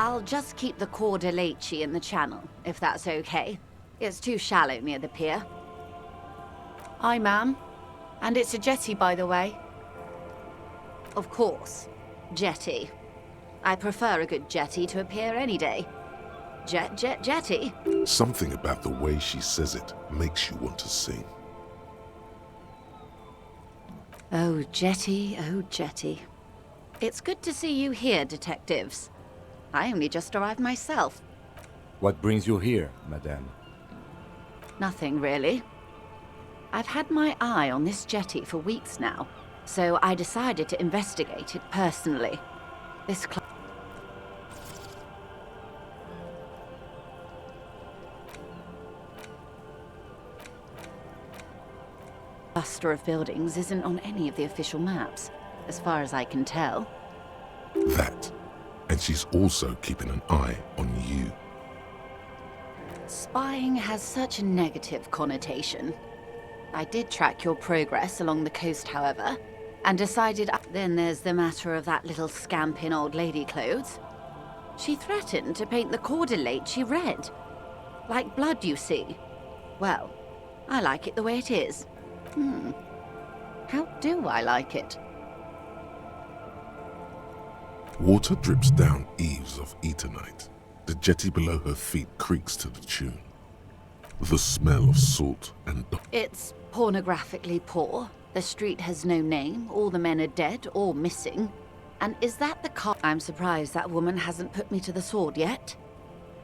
I'll just keep the Cordeleche in the channel, if that's okay. It's too shallow near the pier. Aye, ma'am. And it's a jetty, by the way. Of course. Jetty. I prefer a good jetty to a pier any day. Jetty? Something about the way she says it makes you want to sing. Oh, jetty, oh, jetty. It's good to see you here, detectives. I only just arrived myself. What brings you here, madame? Nothing, really. I've had my eye on this jetty for weeks now, so I decided to investigate it personally. This cluster of buildings isn't on any of the official maps, as far as I can tell. That. And she's also keeping an eye on you. Spying has such a negative connotation. I did track your progress along the coast, however, and decided... Then there's the matter of that little scamp in old lady clothes. She threatened to paint the Cordeleche red. Like blood, you see. Well, I like it the way it is. How do I like it? Water drips down eaves of Eternite. The jetty below her feet creaks to the tune. The smell of salt and... It's pornographically poor. The street has no name. All the men are dead or missing. And is that the car? I'm surprised that woman hasn't put me to the sword yet.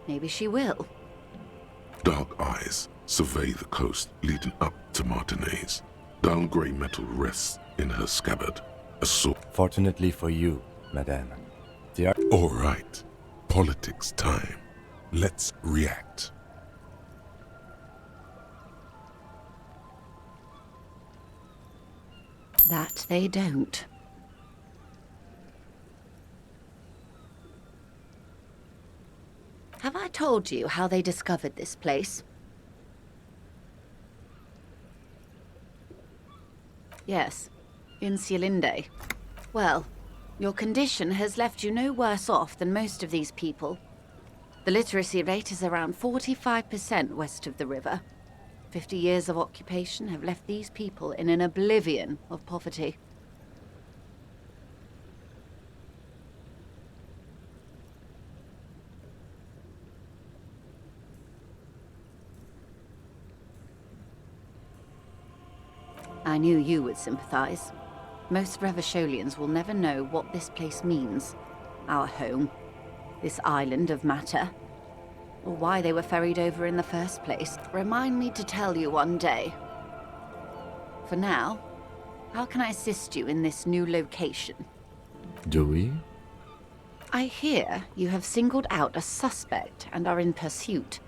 Maybe she will. Dark eyes survey the coast leading up to Martinez. Dull grey metal rests in her scabbard. A sword. Fortunately for you, madame. All right. Politics time. Let's react. That they don't. Have I told you how they discovered this place? Yes, in Cielinde. Well, your condition has left you no worse off than most of these people. The literacy rate is around 45% west of the river. 50 years of occupation have left these people in an oblivion of poverty. I knew you would sympathize. Most Revacholians will never know what this place means. Our home. This island of matter. Or why they were ferried over in the first place. Remind me to tell you one day. For now, how can I assist you in this new location? Do we? I hear you have singled out a suspect and are in pursuit.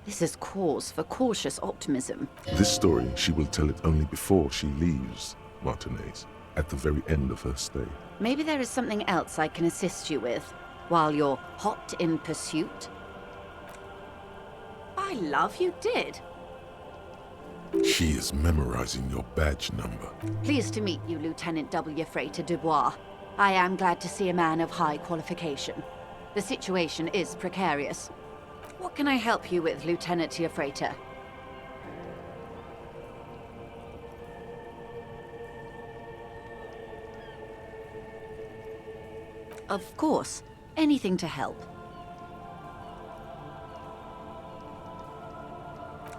This is cause for cautious optimism. This story, she will tell it only before she leaves Martinez, at the very end of her stay. Maybe there is something else I can assist you with, while you're hot in pursuit? I love you did. She is memorizing your badge number. Pleased to meet you, Lieutenant W. Freighter Dubois. I am glad to see a man of high qualification. The situation is precarious. What can I help you with, Lieutenant Freighter? Of course. Anything to help.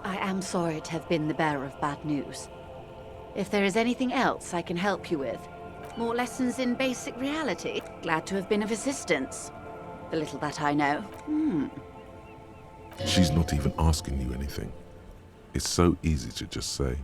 I am sorry to have been the bearer of bad news. If there is anything else I can help you with, more lessons in basic reality, glad to have been of assistance. The little that I know. She's not even asking you anything. It's so easy to just say.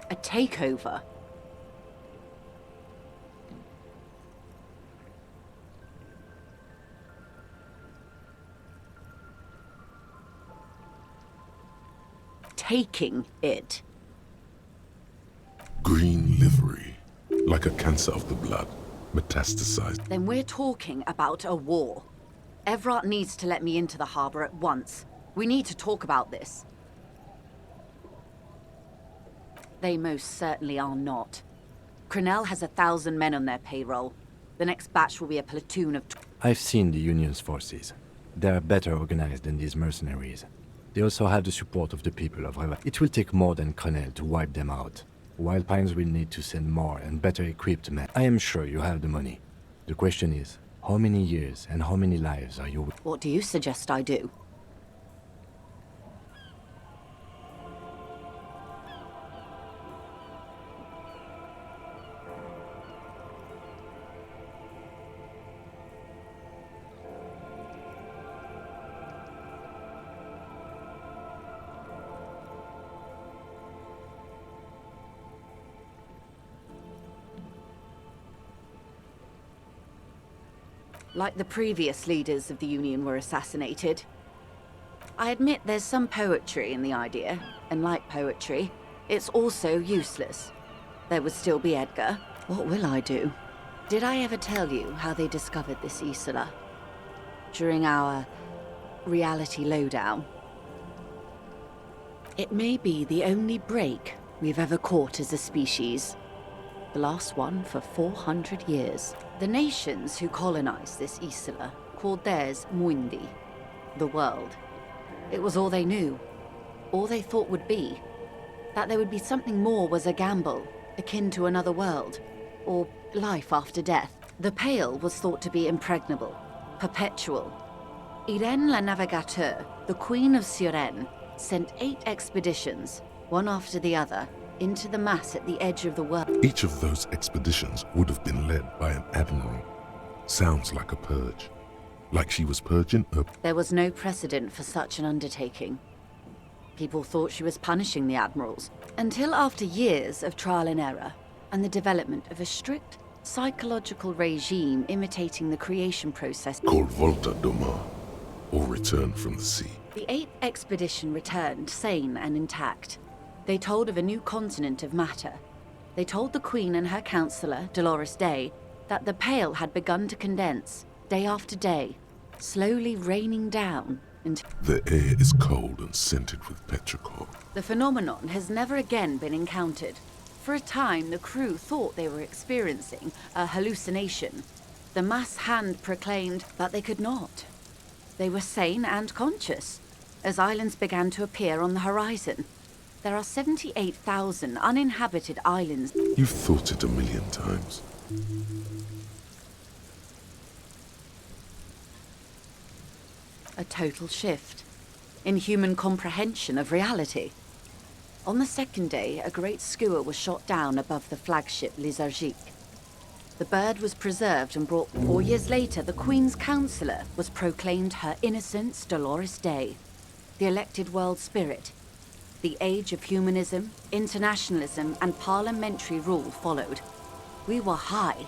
A takeover? Taking it. Green livery, like a cancer of the blood, metastasized. Then we're talking about a war. Evrart needs to let me into the harbor at once. We need to talk about this. They most certainly are not. Crenell has 1,000 men on their payroll. The next batch will be a platoon of... I've seen the Union's forces. They are better organized than these mercenaries. They also have the support of the people of Reva. It will take more than Crenell to wipe them out. Wild Pines will need to send more and better equipped men. I am sure you have the money. The question is, how many years and how many lives are you... What do you suggest I do? Like the previous leaders of the Union were assassinated. I admit there's some poetry in the idea, and like poetry, it's also useless. There would still be Edgar. What will I do? Did I ever tell you how they discovered this Isola? During our reality lowdown. It may be the only break we've ever caught as a species. The last one for 400 years. The nations who colonized this Isola called theirs Muindi, the world. It was all they knew, all they thought would be. That there would be something more was a gamble, akin to another world, or life after death. The Pale was thought to be impregnable, perpetual. Irene la Navigateur, the Queen of Suren, sent 8 expeditions, one after the other, into the mass at the edge of the world. Each of those expeditions would have been led by an admiral. Sounds like a purge. Like she was purging a... There was no precedent for such an undertaking. People thought she was punishing the admirals, until after years of trial and error, and the development of a strict psychological regime imitating the creation process called Volta Doma, or Return from the Sea. The 8th expedition returned sane and intact. They told of a new continent of matter. They told the Queen and her counselor, Dolores Day, that the Pale had begun to condense, day after day, slowly raining down into... The air is cold and scented with petrichor. The phenomenon has never again been encountered. For a time, the crew thought they were experiencing a hallucination. The mass hand proclaimed that they could not. They were sane and conscious, as islands began to appear on the horizon. There are 78,000 uninhabited islands. You've thought it 1,000,000 times. A total shift in human comprehension of reality. On the second day, a great skua was shot down above the flagship Elysium. The bird was preserved and brought... 4 years later, the Queen's counselor was proclaimed Her Innocence Dolores Day, the elected world spirit. The age of humanism, internationalism, and parliamentary rule followed. We were high.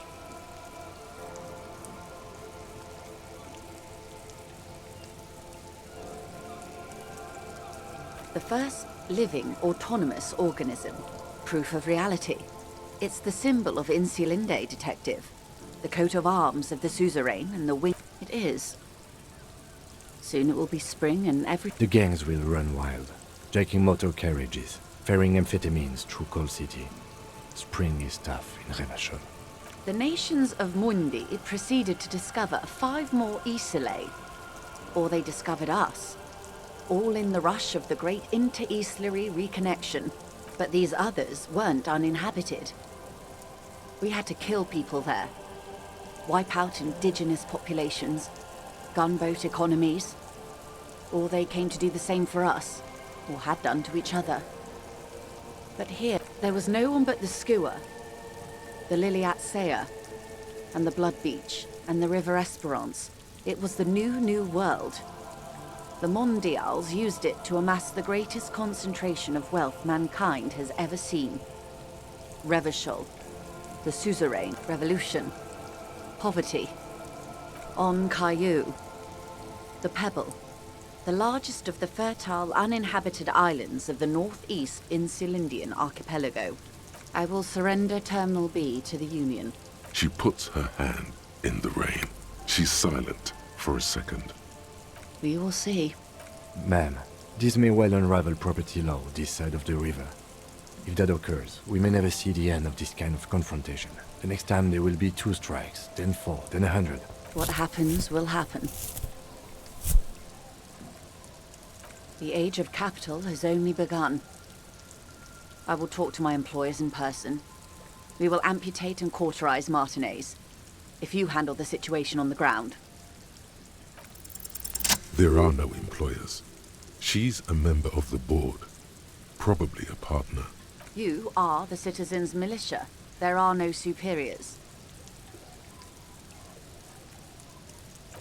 The first living, autonomous organism. Proof of reality. It's the symbol of Insulinde, detective. The coat of arms of the suzerain and the wing. It is. Soon it will be spring and The gangs will run wild, jacking motor carriages, ferrying amphetamines through Coal City. Spring is tough in Revachol. The nations of Mundi proceeded to discover 5 more Isolae. Or they discovered us. All in the rush of the great inter-Islary reconnection. But these others weren't uninhabited. We had to kill people there. Wipe out indigenous populations. Gunboat economies. Or they came to do the same for us. Or had done to each other. But here, there was no one but the skua, the Liliat Sea, and the Blood Beach, and the River Esperance. It was the new world. The Mondials used it to amass the greatest concentration of wealth mankind has ever seen. Revachol, the suzerain, revolution, poverty. On Caillou, the Pebble, the largest of the fertile, uninhabited islands of the northeast Insulindian archipelago. I will surrender Terminal B to the Union. She puts her hand in the rain. She's silent for a second. We will see. Ma'am, this may well unravel property law this side of the river. If that occurs, we may never see the end of this kind of confrontation. The next time there will be 2 strikes, then 4, then 100. What happens will happen. The age of capital has only begun. I will talk to my employers in person. We will amputate and cauterize Martinez, if you handle the situation on the ground. There are no employers. She's a member of the board. Probably a partner. You are the citizens' militia. There are no superiors.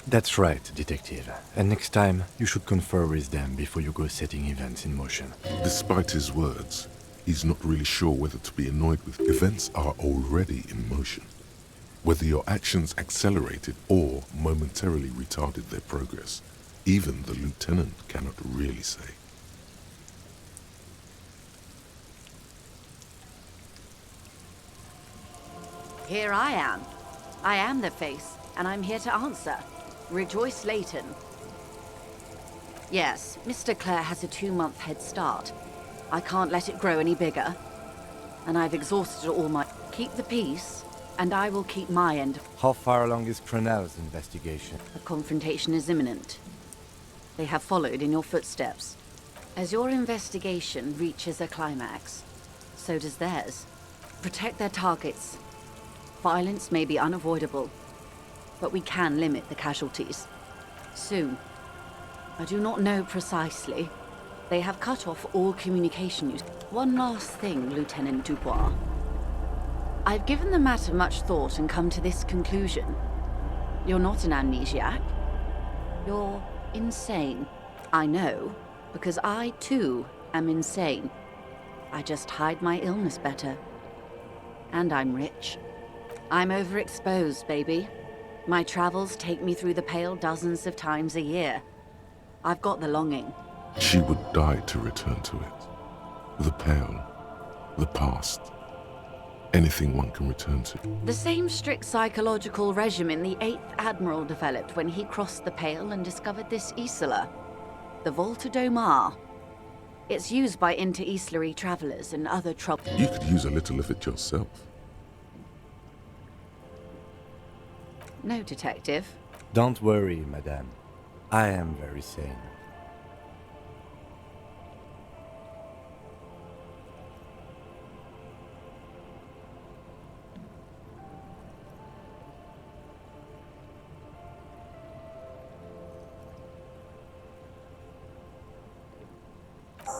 That's right, Detective. And next time, you should confer with them before you go setting events in motion. Despite his words, he's not really sure whether to be annoyed with. Events are already in motion. Whether your actions accelerated or momentarily retarded their progress, even the lieutenant cannot really say. Here I am. I am the face, and I'm here to answer. Rejoice Layton. Yes, Mr. Clare has a 2-month head start. I can't let it grow any bigger. And I've exhausted all my... Keep the peace, and I will keep my end. How far along is Cronell's investigation? A confrontation is imminent. They have followed in your footsteps. As your investigation reaches a climax, so does theirs. Protect their targets. Violence may be unavoidable, but we can limit the casualties. Soon. I do not know precisely. They have cut off all communication use. One last thing, Lieutenant Dubois. I've given the matter much thought and come to this conclusion. You're not an amnesiac. You're insane. I know, because I, too, am insane. I just hide my illness better. And I'm rich. I'm overexposed, baby. My travels take me through the Pale dozens of times a year. I've got the longing. She would die to return to it. The Pale, the past, anything one can return to. The same strict psychological regimen the 8th Admiral developed when he crossed the Pale and discovered this Isola, the Volta do Mar. It's used by inter-Islary travelers and other trouble. You could use a little of it yourself. No, Detective. Don't worry, madame. I am very sane.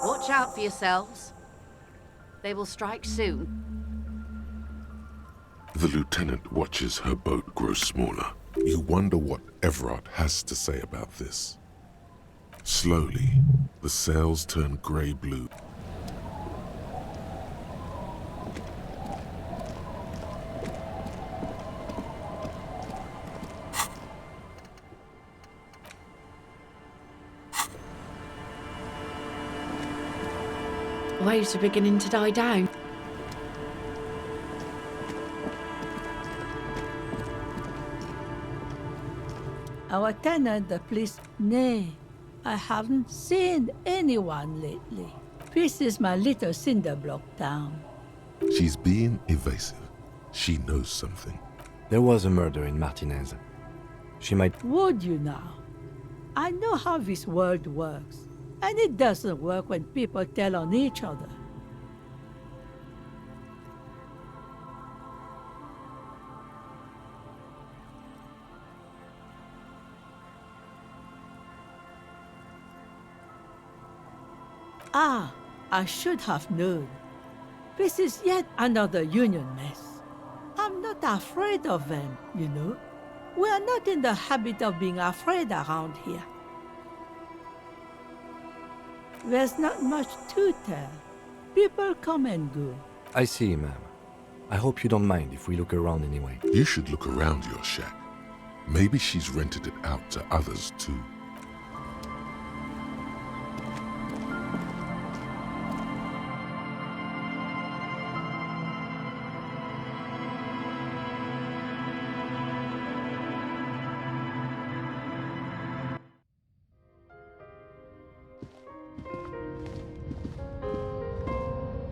Watch out for yourselves. They will strike soon. The lieutenant watches her boat grow smaller. You wonder what Everard has to say about this. Slowly, the sails turn grey-blue. Waves are beginning to die down. Our tenant, the police, nay, I haven't seen anyone lately. This is my little cinder block town. She's being evasive. She knows something. There was a murder in Martinez. She might... Would you now? I know how this world works, and it doesn't work when people tell on each other. Ah, I should have known. This is yet another Union mess. I'm not afraid of them, you know. We are not in the habit of being afraid around here. There's not much to tell. People come and go. I see, ma'am. I hope you don't mind if we look around anyway. You should look around your shack. Maybe she's rented it out to others too.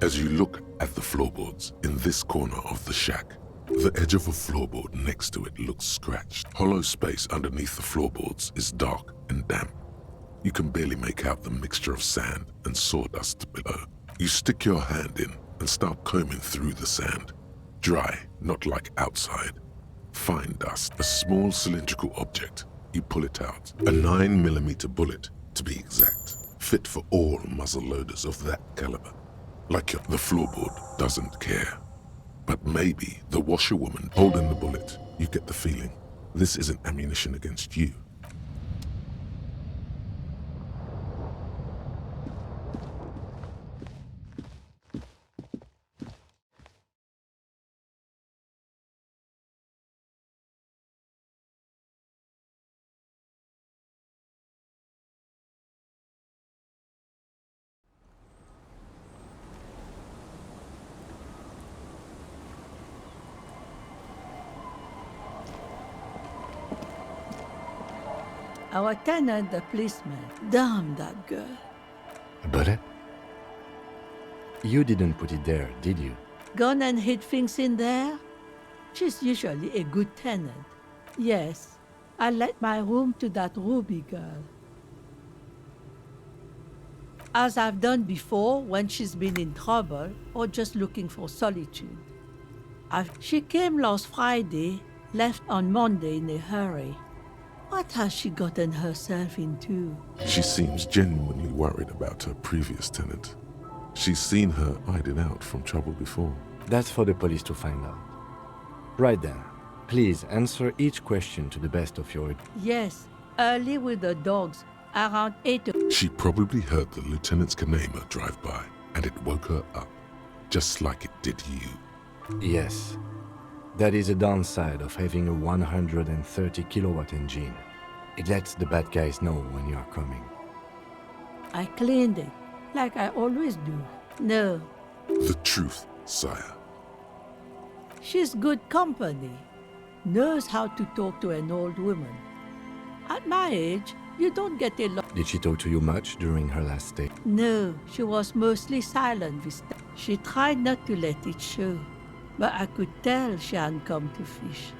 As you look at the floorboards in this corner of the shack, the edge of a floorboard next to it looks scratched. Hollow space underneath the floorboards is dark and damp. You can barely make out the mixture of sand and sawdust below. You stick your hand in and start combing through the sand. Dry, not like outside. Fine dust, a small cylindrical object. You pull it out. A 9mm bullet, to be exact, fit for all muzzle loaders of that caliber. The floorboard doesn't care. But maybe the washerwoman holding the bullet, you get the feeling this isn't ammunition against you. Our tenant, the policeman. Damn that girl. A bullet? You didn't put it there, did you? Gone and hid things in there? She's usually a good tenant. Yes, I let my room to that Ruby girl. As I've done before when she's been in trouble or just looking for solitude. She came last Friday, left on Monday in a hurry. What has she gotten herself into? She seems genuinely worried about her previous tenant. She's seen her hiding out from trouble before. That's for the police to find out. Right then, please answer each question to the best of your... Yes, early with the dogs, around 8 o'clock. She probably heard the lieutenant's Kanema drive by, and it woke her up, just like it did you. Yes. That is a downside of having a 130 kilowatt engine. It lets the bad guys know when you are coming. I cleaned it, like I always do. No, The truth, sire. she's good company. Knows how to talk to an old woman. At my age, you don't get a lot. Did she talk to you much during her last stay? No, she was mostly silent this time. She tried not to let it show, but I could tell she hadn't come to fish.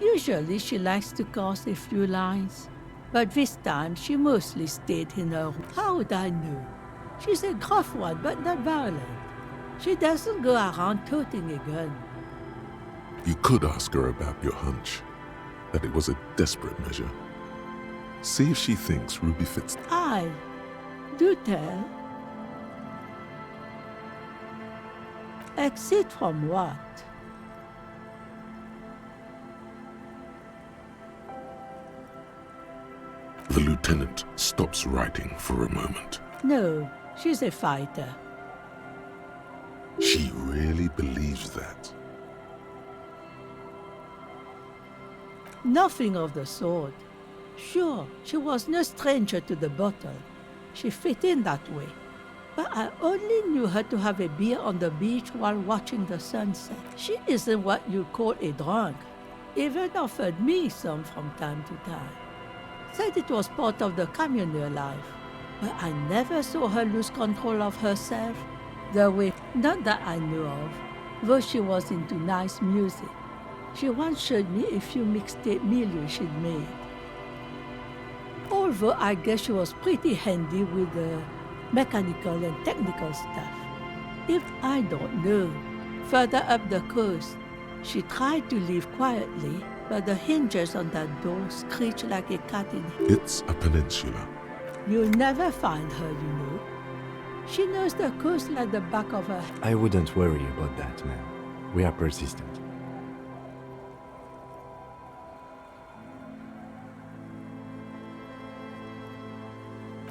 Usually she likes to cross a few lines, but this time she mostly stayed in her room. How would I know? She's a gruff one, but not violent. She doesn't go around toting a gun. You could ask her about your hunch, that it was a desperate measure. See if she thinks Ruby fits. Do tell. Exit from what? The lieutenant stops writing for a moment. No, she's a fighter. She really believes that. Nothing of the sort. Sure, she was no stranger to the bottle. She fit in that way. But I only knew her to have a beer on the beach while watching the sunset. She isn't what you call a drunk. Even offered me some from time to time. Said it was part of the communal life. But I never saw her lose control of herself. The way, not that I know of, though she was into nice music. She once showed me a few mixtape milieu she'd made. Although I guess she was pretty handy with the mechanical and technical stuff. If I don't know, further up the coast, she tried to live quietly, but the hinges on that door screech like a cat in heat. It's a peninsula. You'll never find her, you know. She knows the coast like the back of her hand. I wouldn't worry about that, man. We are persistent.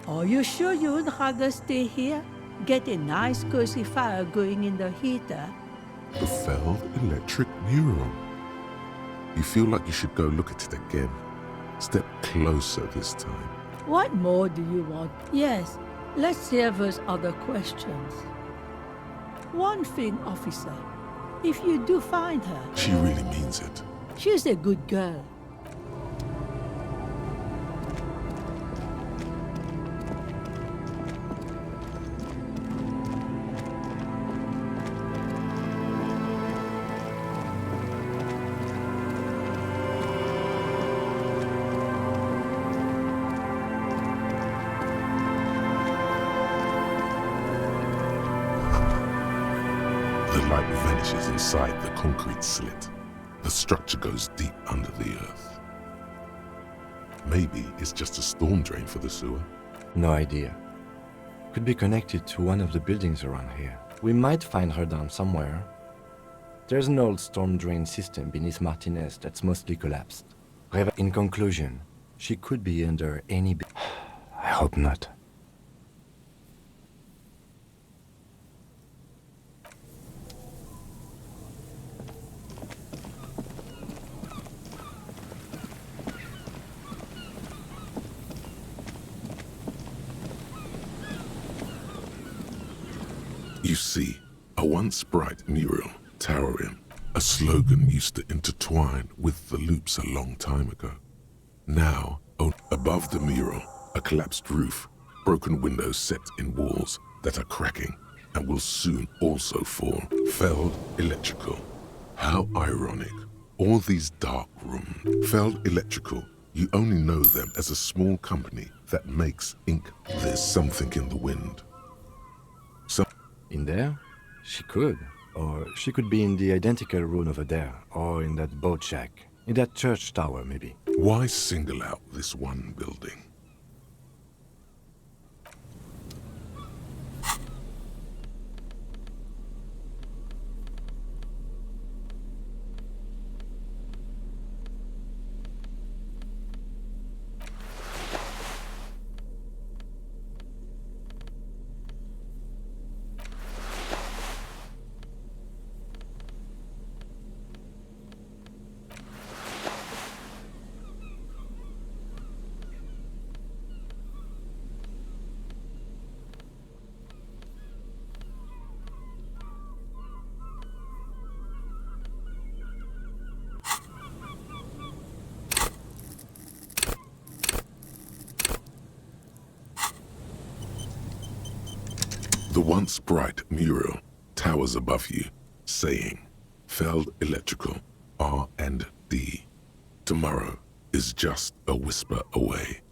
Are you sure you would rather stay here? Get a nice cozy fire going in the heater? The failed electric neuron. You feel like you should go look at it again. Step closer this time. What more do you want? Yes, let's hear those other questions. One thing, officer. If you do find her, She really means it. she's a good girl. The light vanishes inside the concrete slit. The structure goes deep under the earth. Maybe it's just a storm drain for the sewer. No idea. Could be connected to one of the buildings around here. We might find her down somewhere. There's an old storm drain system beneath Martinez that's mostly collapsed. In conclusion, she could be under any... I hope not. You see, a once bright mural towering, a slogan used to intertwine with the loops a long time ago. Now, above the mural, a collapsed roof, broken windows set in walls that are cracking and will soon also fall. Feld Electrical. How ironic. All these dark rooms. Feld Electrical, you only know them as a small company that makes ink. There's something in the wind. In there? She could. Or she could be in the identical room over there, or in that boat shack. In that church tower, maybe. Why single out this one building? The once bright mural towers above you, saying, Feld Electrical, R&D. Tomorrow is just a whisper away.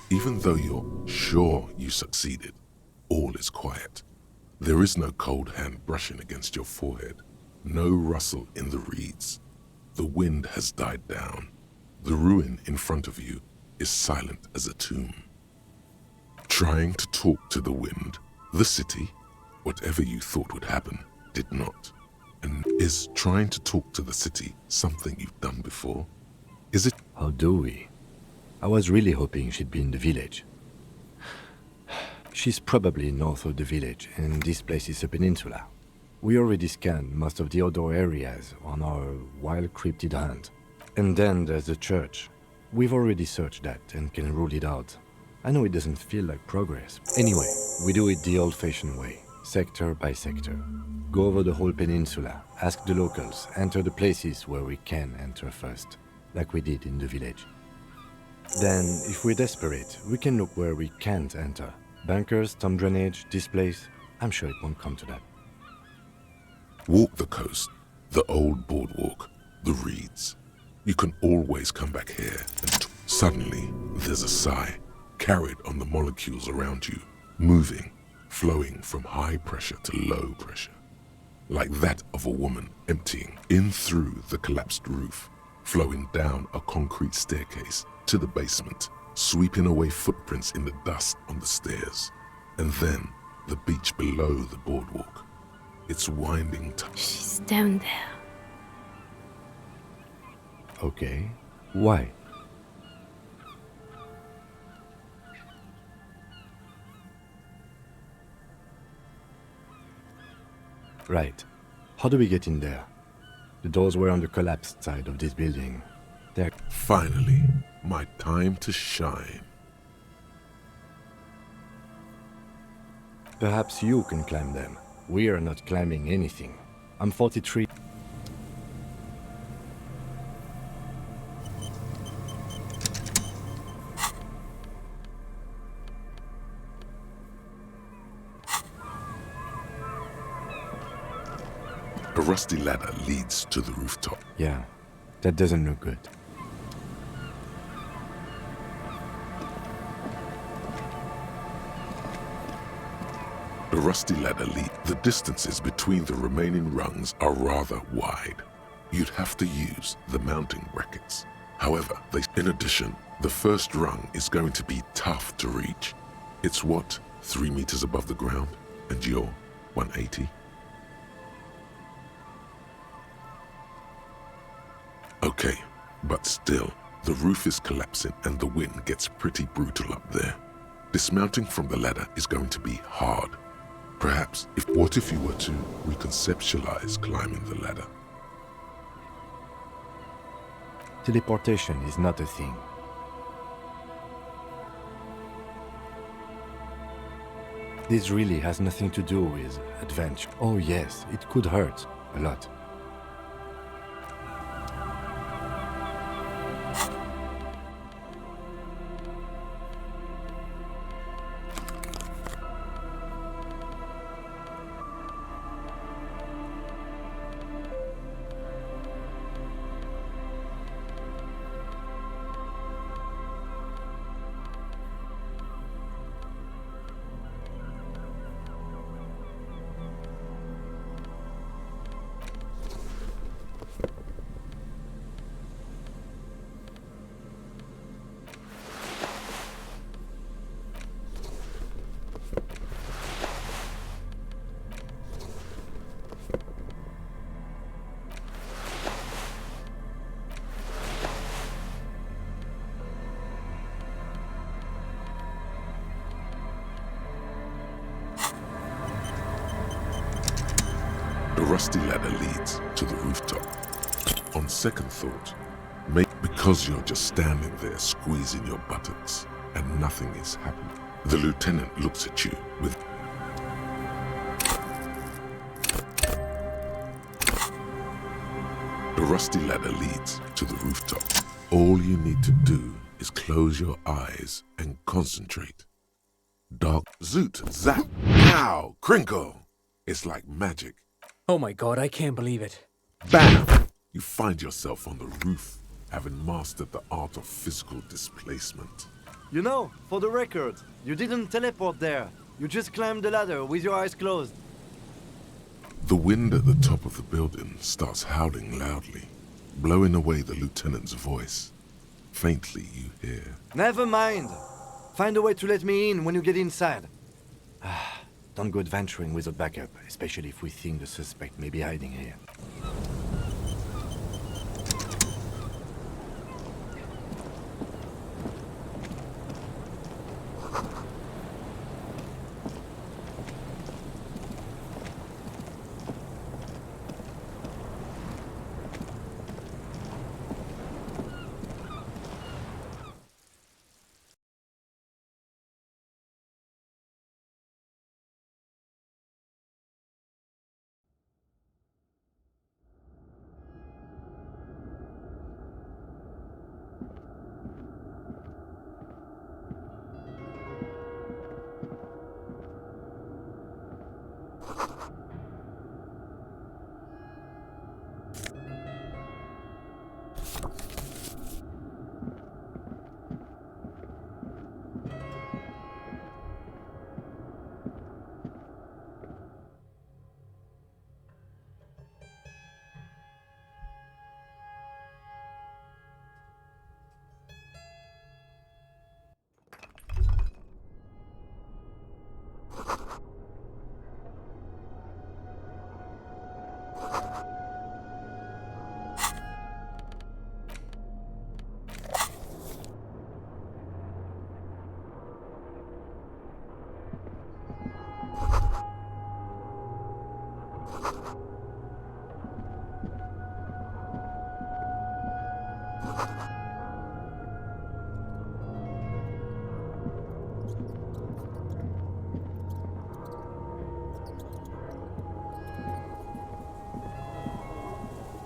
Even though you're sure you succeeded, all is quiet. There is no cold hand brushing against your forehead, no rustle in the reeds. The wind has died down. The ruin in front of you is silent as a tomb. Trying to talk to the wind, the city, whatever you thought would happen, did not. And is trying to talk to the city something you've done before? Is it? How do we? I was really hoping she'd be in the village. She's probably north of the village, and this place is a peninsula. We already scanned most of the outdoor areas on our wild cryptid hunt. And then there's the church. We've already searched that and can rule it out. I know it doesn't feel like progress. Anyway, we do it the old-fashioned way, sector by sector. Go over the whole peninsula, ask the locals, enter the places where we can enter first, like we did in the village. Then, if we're desperate, we can look where we can't enter. Bunkers, storm drainage, this place. I'm sure it won't come to that. Walk the coast, the old boardwalk, the reeds. You can always come back here and suddenly there's a sigh, carried on the molecules around you, moving, flowing from high pressure to low pressure, like that of a woman emptying in through the collapsed roof, flowing down a concrete staircase to the basement, sweeping away footprints in the dust on the stairs, and then the beach below the boardwalk. It's winding. She's down there. Okay. Why? Right. How do we get in there? The doors were on the collapsed side of this building. They're... Finally, my time to shine. Perhaps you can climb them. We are not climbing anything. I'm 43. A rusty ladder leads to the rooftop. Yeah, that doesn't look good. The rusty ladder lead. The distances between the remaining rungs are rather wide. You'd have to use the mounting brackets. However, in addition, the first rung is going to be tough to reach. It's what, 3 meters above the ground, and you're 180? Okay, but still, the roof is collapsing and the wind gets pretty brutal up there. Dismounting from the ladder is going to be hard. Perhaps, what if you were to reconceptualize climbing the ladder? Teleportation is not a thing. This really has nothing to do with adventure. Oh yes, it could hurt a lot. The rusty ladder leads to the rooftop. On second thought, because you're just standing there squeezing your buttocks and nothing is happening, the lieutenant looks at you with... The rusty ladder leads to the rooftop. All you need to do is close your eyes and concentrate. Dark, zoot, zap, pow, crinkle. It's like magic. Oh my god, I can't believe it. Bam! You find yourself on the roof, having mastered the art of physical displacement. You know, for the record, you didn't teleport there. You just climbed the ladder with your eyes closed. The wind at the top of the building starts howling loudly, blowing away the lieutenant's voice. Faintly you hear... Never mind. Find a way to let me in when you get inside. Don't go adventuring without backup, especially if we think the suspect may be hiding here.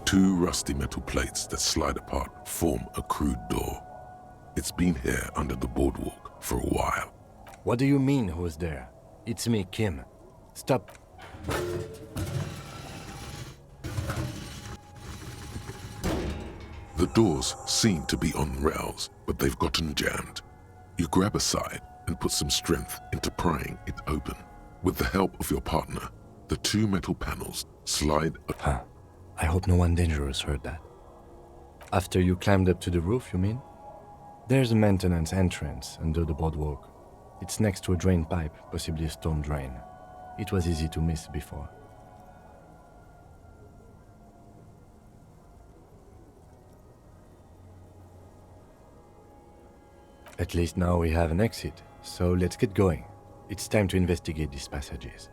Two rusty metal plates that slide apart form a crude door. It's been here under the boardwalk for a while. What do you mean, who's there? It's me, Kim. Stop. The doors seem to be on rails, but they've gotten jammed. You grab a side and put some strength into prying it open. With the help of your partner, the two metal panels slide. Huh. I hope no one dangerous heard that. After you climbed up to the roof, you mean? There's a maintenance entrance under the boardwalk. It's next to a drain pipe, possibly a storm drain. It was easy to miss before. At least now we have an exit, so let's get going. It's time to investigate these passages.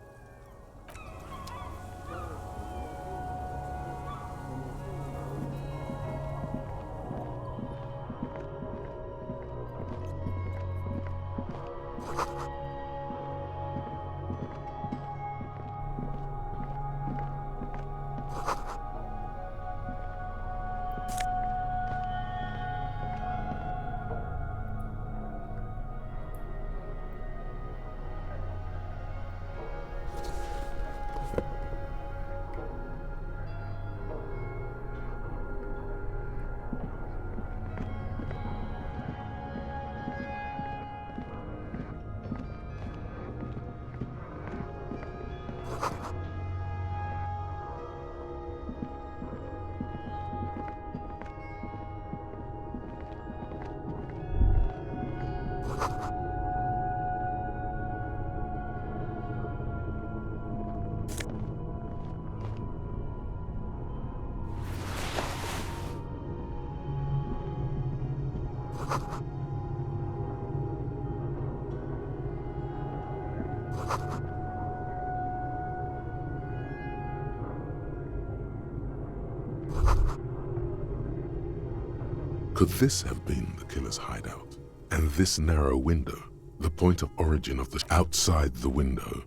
Could this have been the killer's hideout? And this narrow window, the point of origin of the outside the window,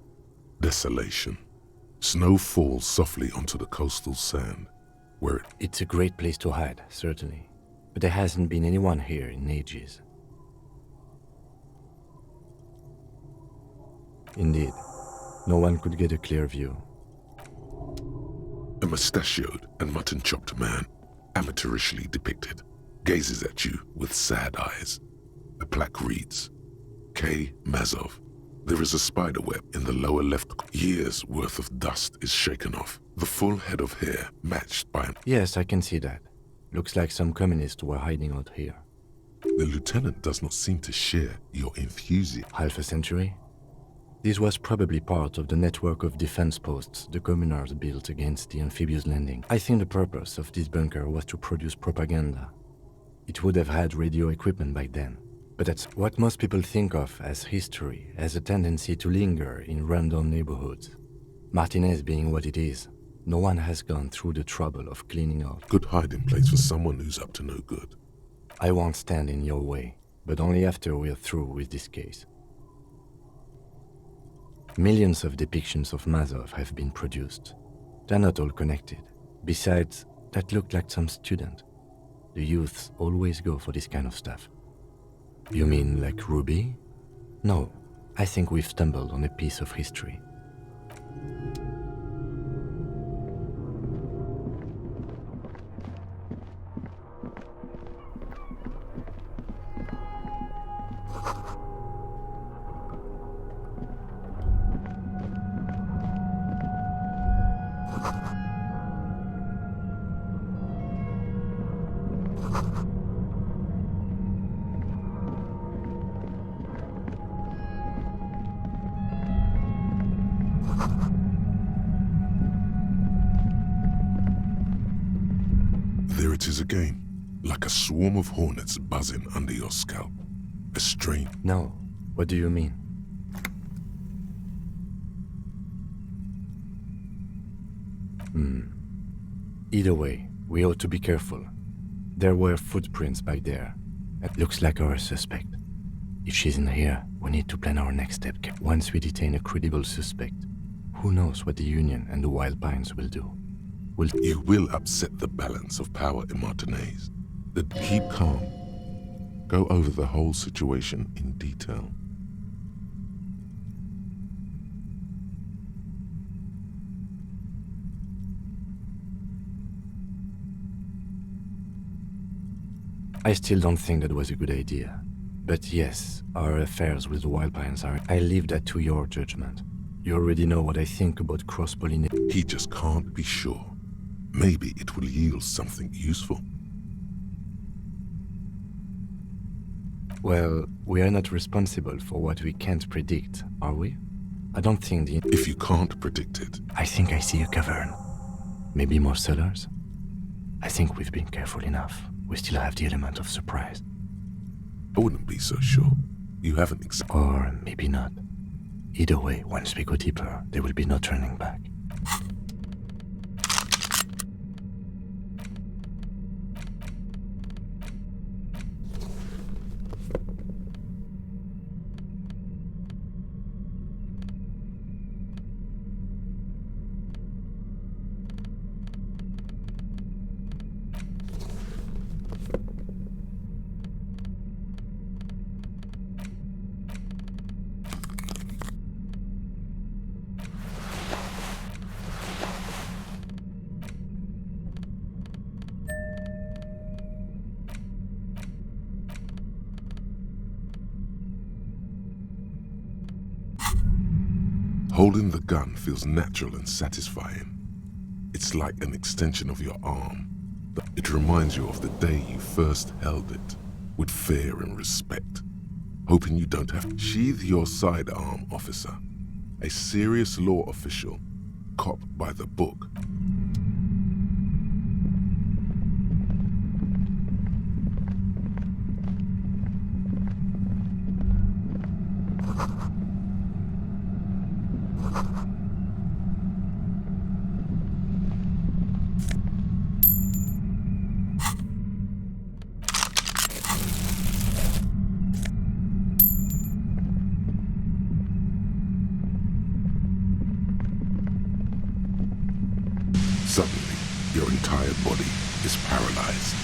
desolation. Snow falls softly onto the coastal sand, where It's a great place to hide, certainly. But there hasn't been anyone here in ages. Indeed, no one could get a clear view. a mustachioed and mutton-chopped man, amateurishly depicted, gazes at you with sad eyes. A plaque reads, K. Mazov. There is a spider web in the lower left. Years' worth of dust is shaken off. The full head of hair matched by an... Yes, I can see that. Looks like some communists were hiding out here. The lieutenant does not seem to share your enthusiasm. Half a century? This was probably part of the network of defense posts the communards built against the amphibious landing. I think the purpose of this bunker was to produce propaganda. It would have had radio equipment back then. But that's what most people think of as history, as a tendency to linger in random neighborhoods. Martinez being what it is, no one has gone through the trouble of cleaning out. Good hiding place for someone who's up to no good. I won't stand in your way, but only after we're through with this case. Millions of depictions of Mazov have been produced. They're not all connected. Besides, that looked like some student. The youths always go for this kind of stuff. You mean like Ruby? No, I think we've stumbled on a piece of history. There it is again, like a swarm of hornets buzzing under your scalp. A strain. No, what do you mean? Either way, we ought to be careful. There were footprints back there. It looks like our suspect. If she's in here, we need to plan our next step. Once we detain a credible suspect, who knows what the Union and the Wild Pines will do? You will upset the balance of power in Martinez. Keep calm. Go over the whole situation in detail. I still don't think that was a good idea. But yes, our affairs with the Wild Pines are... I leave that to your judgment. You already know what I think about cross-pollination. He just can't be sure. Maybe it will yield something useful. Well, we are not responsible for what we can't predict, are we? I don't think the... If you can't predict it, I think I see a cavern. Maybe more cellars? I think we've been careful enough. We still have the element of surprise. I wouldn't be so sure. You haven't Or maybe not. Either way, once we go deeper, there will be no turning back. Holding the gun feels natural and satisfying. It's like an extension of your arm. It reminds you of the day you first held it, with fear and respect, hoping you don't have to sheathe your sidearm, officer. A serious law official, cop by the book. Suddenly, your entire body is paralyzed.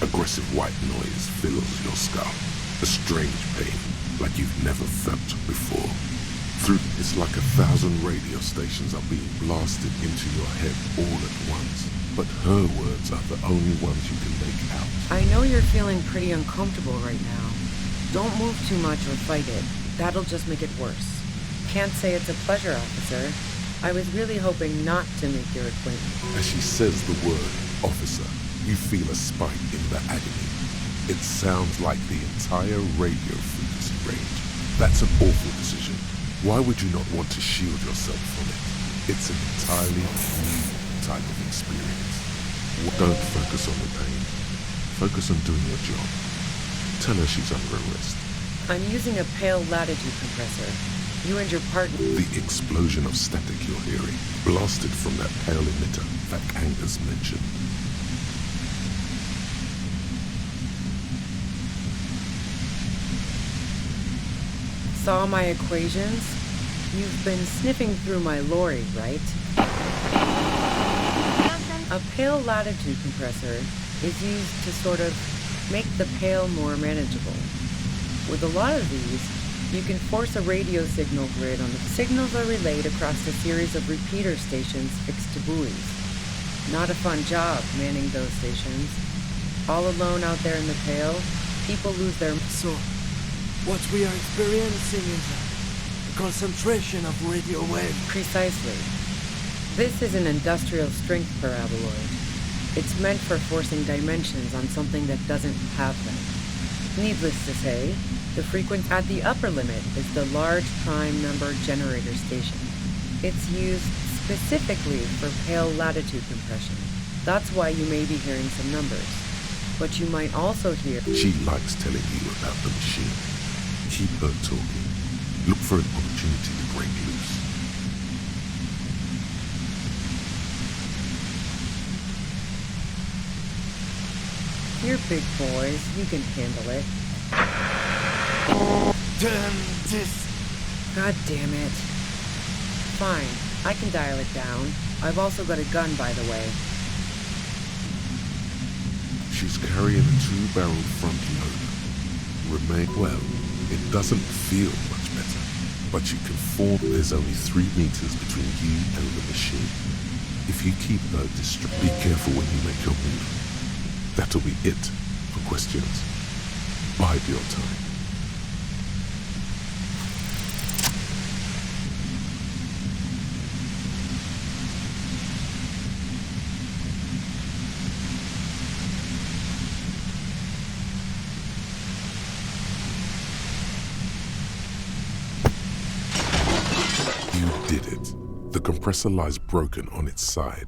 Aggressive white noise fills your skull. A strange pain, like you've never felt before. It's like 1,000 radio stations are being blasted into your head all at once. But her words are the only ones you can make out. I know you're feeling pretty uncomfortable right now. Don't move too much or fight it. That'll just make it worse. Can't say it's a pleasure, officer. I was really hoping not to make your acquaintance. As she says the word, officer, you feel a spike in the agony. It sounds like the entire radio frequency range. That's an awful decision. Why would you not want to shield yourself from it? It's an entirely new type of experience. Don't focus on the pain. Focus on doing your job. Tell her she's under arrest. I'm using a pale latitude compressor. You and your partner... The explosion of static you're hearing blasted from that pale emitter that Angus mentioned. Saw my equations? You've been sniffing through my lorry, right? A pale latitude compressor is used to sort of make the pale more manageable. With a lot of these, you can force a radio signal grid on the signals are relayed across a series of repeater stations fixed to buoys. Not a fun job manning those stations. All alone out there in the pale, people lose their... So, what we are experiencing is a concentration of radio waves. Precisely. This is an industrial strength paraboloid. It's meant for forcing dimensions on something that doesn't have them. Needless to say, the frequency at the upper limit is the large prime number generator station. It's used specifically for pale latitude compression. That's why you may be hearing some numbers. But you might also hear... She likes telling you about the machine. Keep her talking. Look for an opportunity to break loose. You're big boys. You can handle it. Damn this! God damn it. Fine. I can dial it down. I've also got a gun, by the way. She's carrying a 2-barrel front loader. Well, it doesn't feel much better, but you can form there's only 3 meters between you and the machine. If you keep her distracted, be careful when you make your move. That'll be it for questions. Bide your time. The compressor lies broken on its side.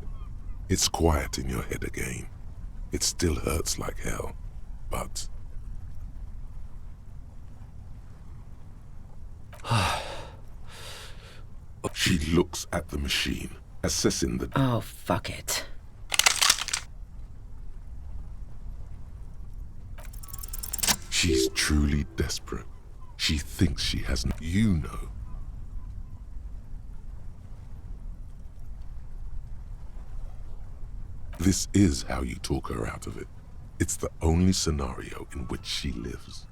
It's quiet in your head again. It still hurts like hell, but... She looks at the machine, assessing the... Oh, fuck it. She's truly desperate. She thinks she has no... You know. This is how you talk her out of it. It's the only scenario in which she lives.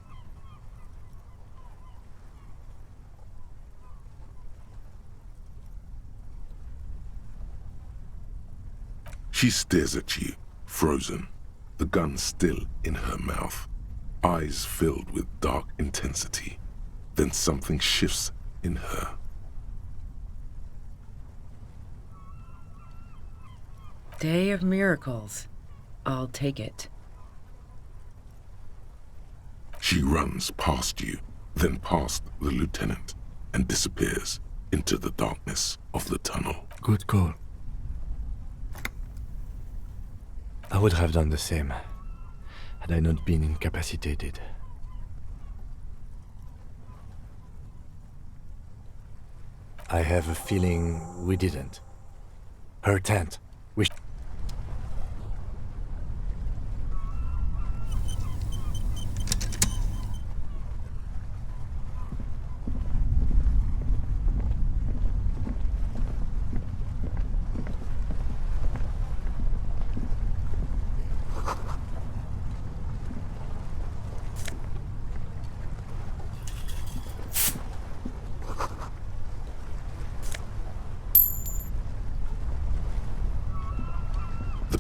She stares at you, frozen, the gun still in her mouth, eyes filled with dark intensity. Then something shifts in her. Day of miracles. I'll take it. She runs past you, then past the lieutenant, and disappears into the darkness of the tunnel. Good call. I would have done the same, had I not been incapacitated. I have a feeling we didn't. Her tent.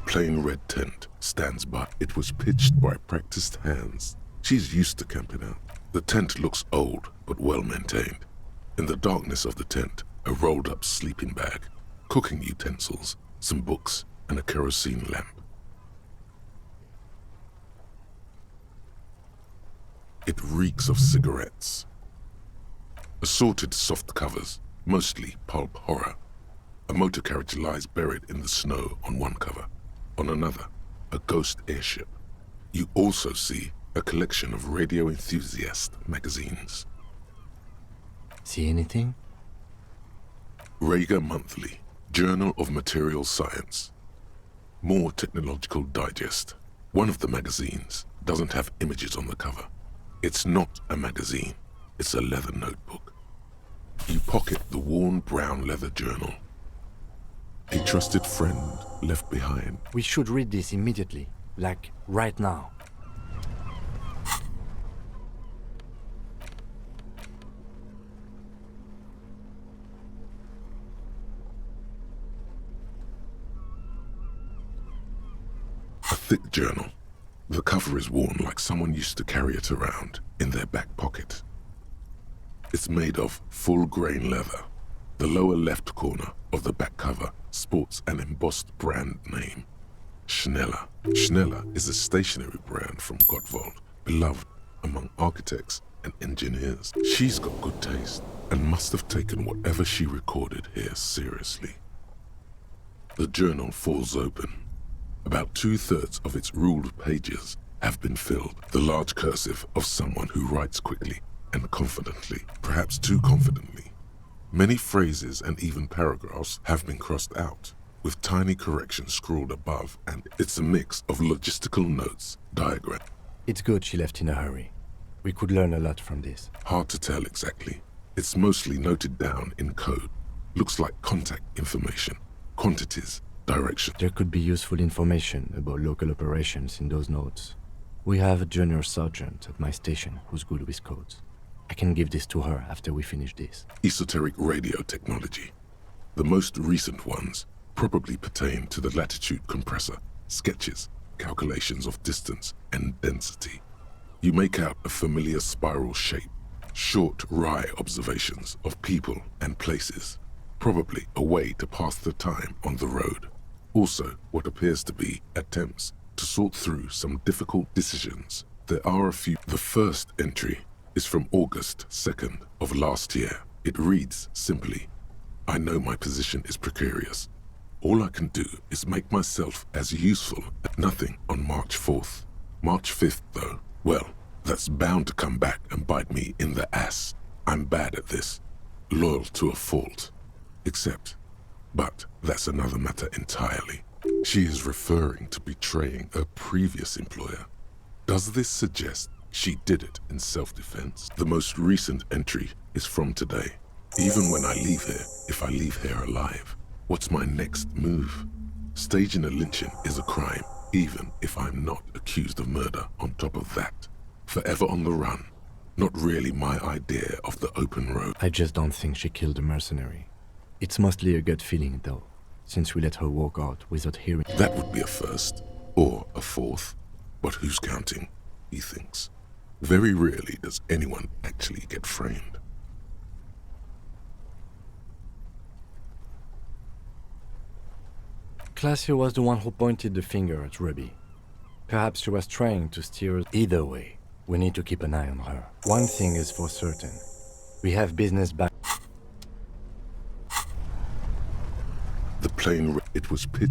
Plain red tent stands by. It was pitched by practiced hands. She's used to camping out. The tent looks old, but well maintained. In the darkness of the tent, a rolled up sleeping bag, cooking utensils, some books, and a kerosene lamp. It reeks of cigarettes. Assorted soft covers, mostly pulp horror. A motor carriage lies buried in the snow on one cover. On another, a ghost airship. You also see a collection of radio enthusiast magazines. See anything? Rager Monthly, Journal of Material Science. More Technological Digest. One of the magazines doesn't have images on the cover. It's not a magazine, it's a leather notebook. You pocket the worn brown leather journal. A trusted friend left behind. We should read this immediately, like right now. A thick journal. The cover is worn like someone used to carry it around in their back pocket. It's made of full-grain leather. The lower left corner of the back cover sports an embossed brand name, Schneller. Schneller is a stationery brand from Gottwald, beloved among architects and engineers. She's got good taste and must have taken whatever she recorded here seriously. The journal falls open. About 2/3 of its ruled pages have been filled. The large cursive of someone who writes quickly and confidently, perhaps too confidently. Many phrases and even paragraphs have been crossed out, with tiny corrections scrawled above, and it's a mix of logistical notes, diagrams. It's good she left in a hurry. We could learn a lot from this. Hard to tell exactly. It's mostly noted down in code. Looks like contact information, quantities, direction. There could be useful information about local operations in those notes. We have a junior sergeant at my station who's good with codes. I can give this to her after we finish this. Esoteric radio technology. The most recent ones probably pertain to the latitude compressor, sketches, calculations of distance and density. You make out a familiar spiral shape, short wry observations of people and places, probably a way to pass the time on the road. Also, what appears to be attempts to sort through some difficult decisions. There are a few. The first entry is from August 2nd of last year. It reads simply, I know my position is precarious. All I can do is make myself as useful as nothing on March 4th. March 5th, though, well, that's bound to come back and bite me in the ass. I'm bad at this. Loyal to a fault. But that's another matter entirely. She is referring to betraying her previous employer. Does this suggest she did it in self-defense? The most recent entry is from today. Even when I leave here, if I leave here alive, what's my next move? Staging a lynching is a crime, even if I'm not accused of murder on top of that. Forever on the run. Not really my idea of the open road. I just don't think she killed a mercenary. It's mostly a gut feeling, though, since we let her walk out without hearing. That would be a first, or a fourth. But who's counting, he thinks. Very rarely does anyone actually get framed. Classy was the one who pointed the finger at Ruby. Perhaps she was trying to steer us. Either way, we need to keep an eye on her. One thing is for certain. We have business back. The plane, it was pit.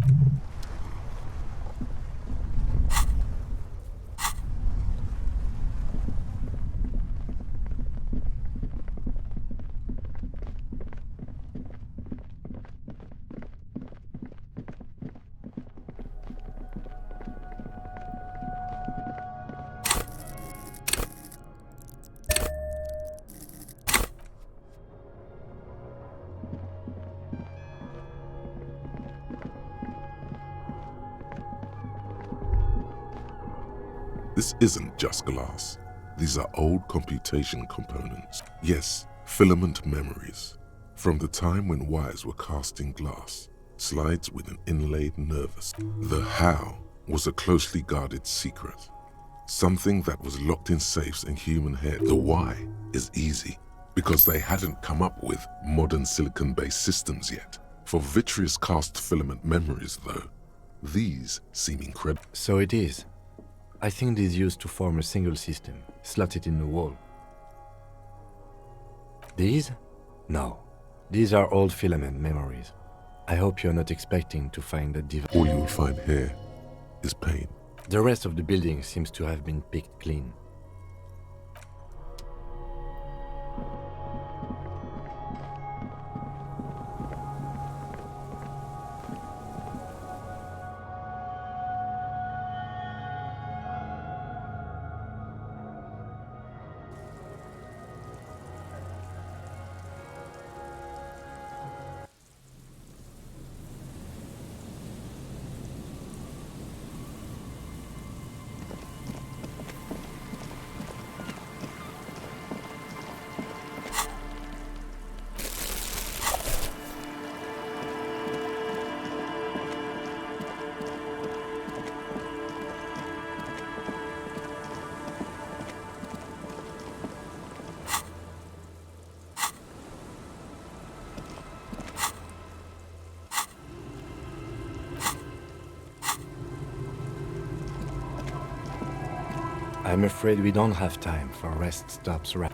This isn't just glass. These are old computation components. Yes, filament memories. From the time when wires were cast in glass, slides with an inlaid nervous. The how was a closely guarded secret. Something that was locked in safes in human head. The why is easy, because they hadn't come up with modern silicon-based systems yet. For vitreous cast filament memories, though, these seem incredible. So it is. I think these used to form a single system, slotted in the wall. These? No. These are old filament memories. I hope you're not expecting to find a device. All you'll find here is pain. The rest of the building seems to have been picked clean. I'm afraid we don't have time for rest stops right.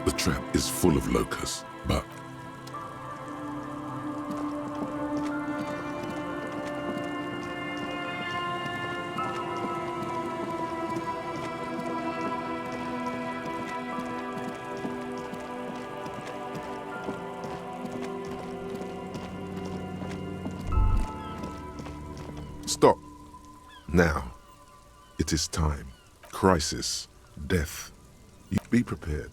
The trap is full of locusts, but stop. Now. It is time. Crisis. Death. You be prepared.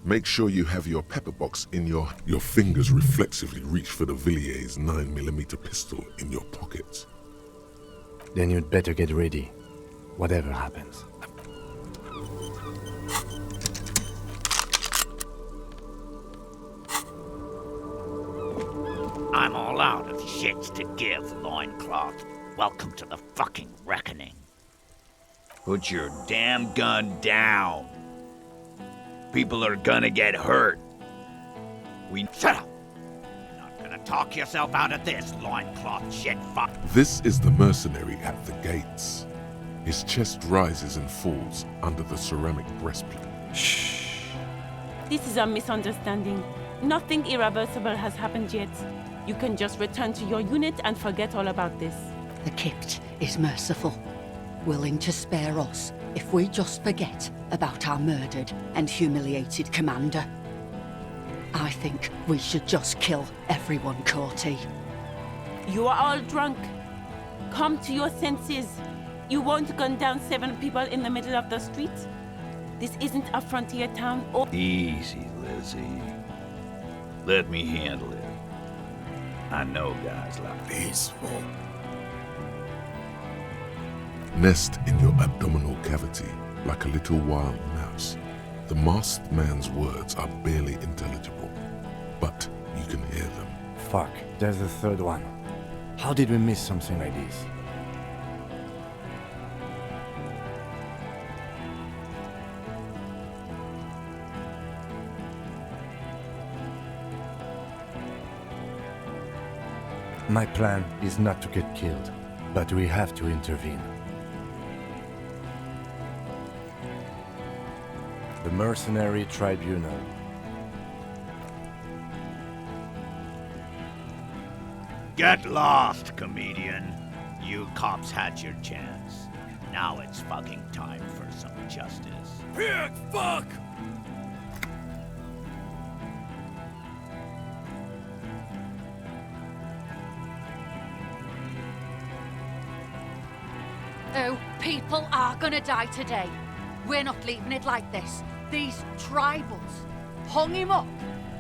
Make sure you have your pepper box in your fingers reflexively reach for the Villiers 9mm pistol in your pockets. Then you'd better get ready, whatever happens. I'm all out of shits to give, loincloth. Welcome to the fucking reckoning. Put your damn gun down. People are gonna get hurt. Shut up! You're not gonna talk yourself out of this, loincloth shit fuck. This is the mercenary at the gates. His chest rises and falls under the ceramic breastplate. Shh. This is a misunderstanding. Nothing irreversible has happened yet. You can just return to your unit and forget all about this. The Kipt is merciful, willing to spare us if we just forget about our murdered and humiliated commander. I think we should just kill everyone, Courty. You are all drunk. Come to your senses. You won't gun down 7 people in the middle of the street. This isn't a frontier town or— Easy, Lizzie. Let me handle it. I know guys like Peaceful. Nest in your abdominal cavity like a little wild mouse. The masked man's words are barely intelligible, but you can hear them. Fuck, there's a third one. How did we miss something like this? My plan is not to get killed, but we have to intervene. The Mercenary Tribunal. Get lost, comedian. You cops had your chance. Now it's fucking time for some justice. Pig fuck! Oh, people are gonna die today. We're not leaving it like this. These tribals hung him up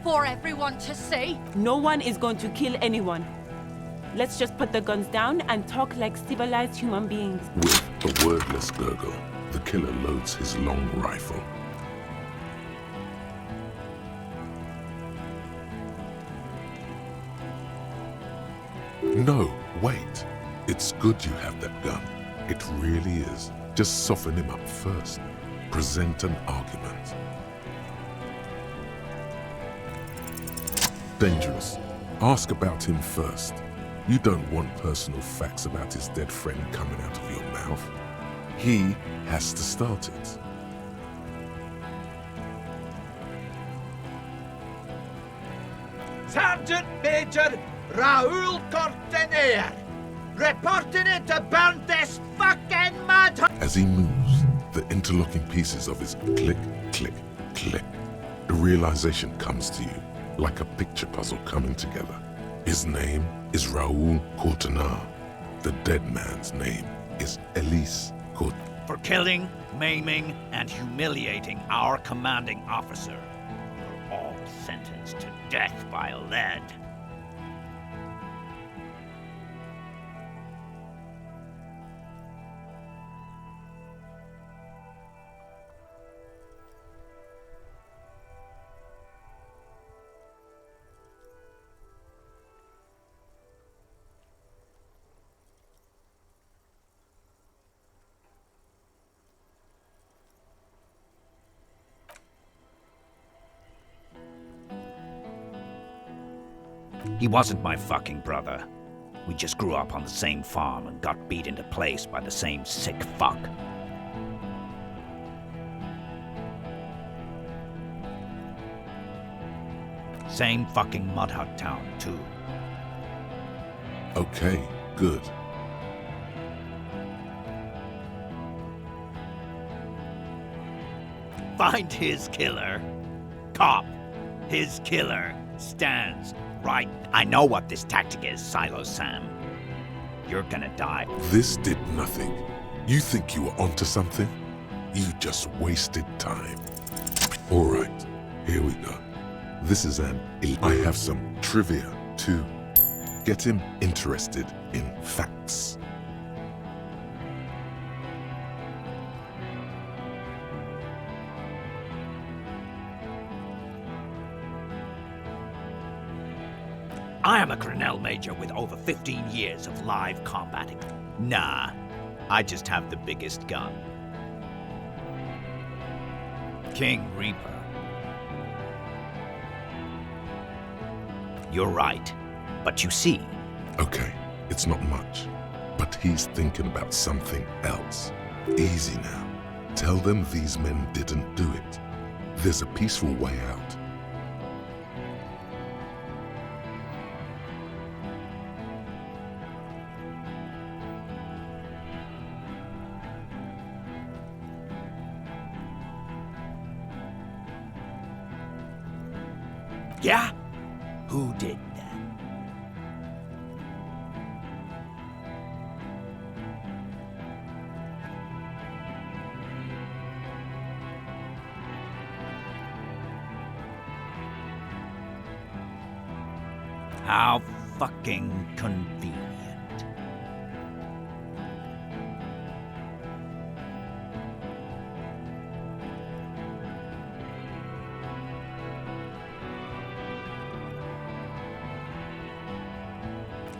for everyone to see. No one is going to kill anyone. Let's just put the guns down and talk like civilized human beings. With a wordless gurgle, the killer loads his long rifle. No, wait. It's good you have that gun. It really is. Just soften him up first. Present an argument. Dangerous. Ask about him first. You don't want personal facts about his dead friend coming out of your mouth. He has to start it. Sergeant Major Raoul Cortenaire, reporting it to burn this fucking mad. As he moves, the interlocking pieces of his click, click, click. The realization comes to you, like a picture puzzle coming together. His name is Raoul Cortenaire. The dead man's name is Elise Court. For killing, maiming, and humiliating our commanding officer. You're all sentenced to death by lead. He wasn't my fucking brother. We just grew up on the same farm and got beat into place by the same sick fuck. Same fucking mud hut town, too. Okay, good. Find his killer. Cop. His killer stands right. I know what this tactic is, Silo Sam. You're gonna die. This did nothing. You think you were onto something? You just wasted time. All right, here we go. This is I have some trivia to get him interested in facts. I am a Grinnell Major with over 15 years of live combating. Nah, I just have the biggest gun. King Reaper, You're right. But you see... Okay, it's not much. But he's thinking about something else. Easy now. Tell them these men didn't do it. There's a peaceful way out. Yeah? Who did that? How fucking convenient.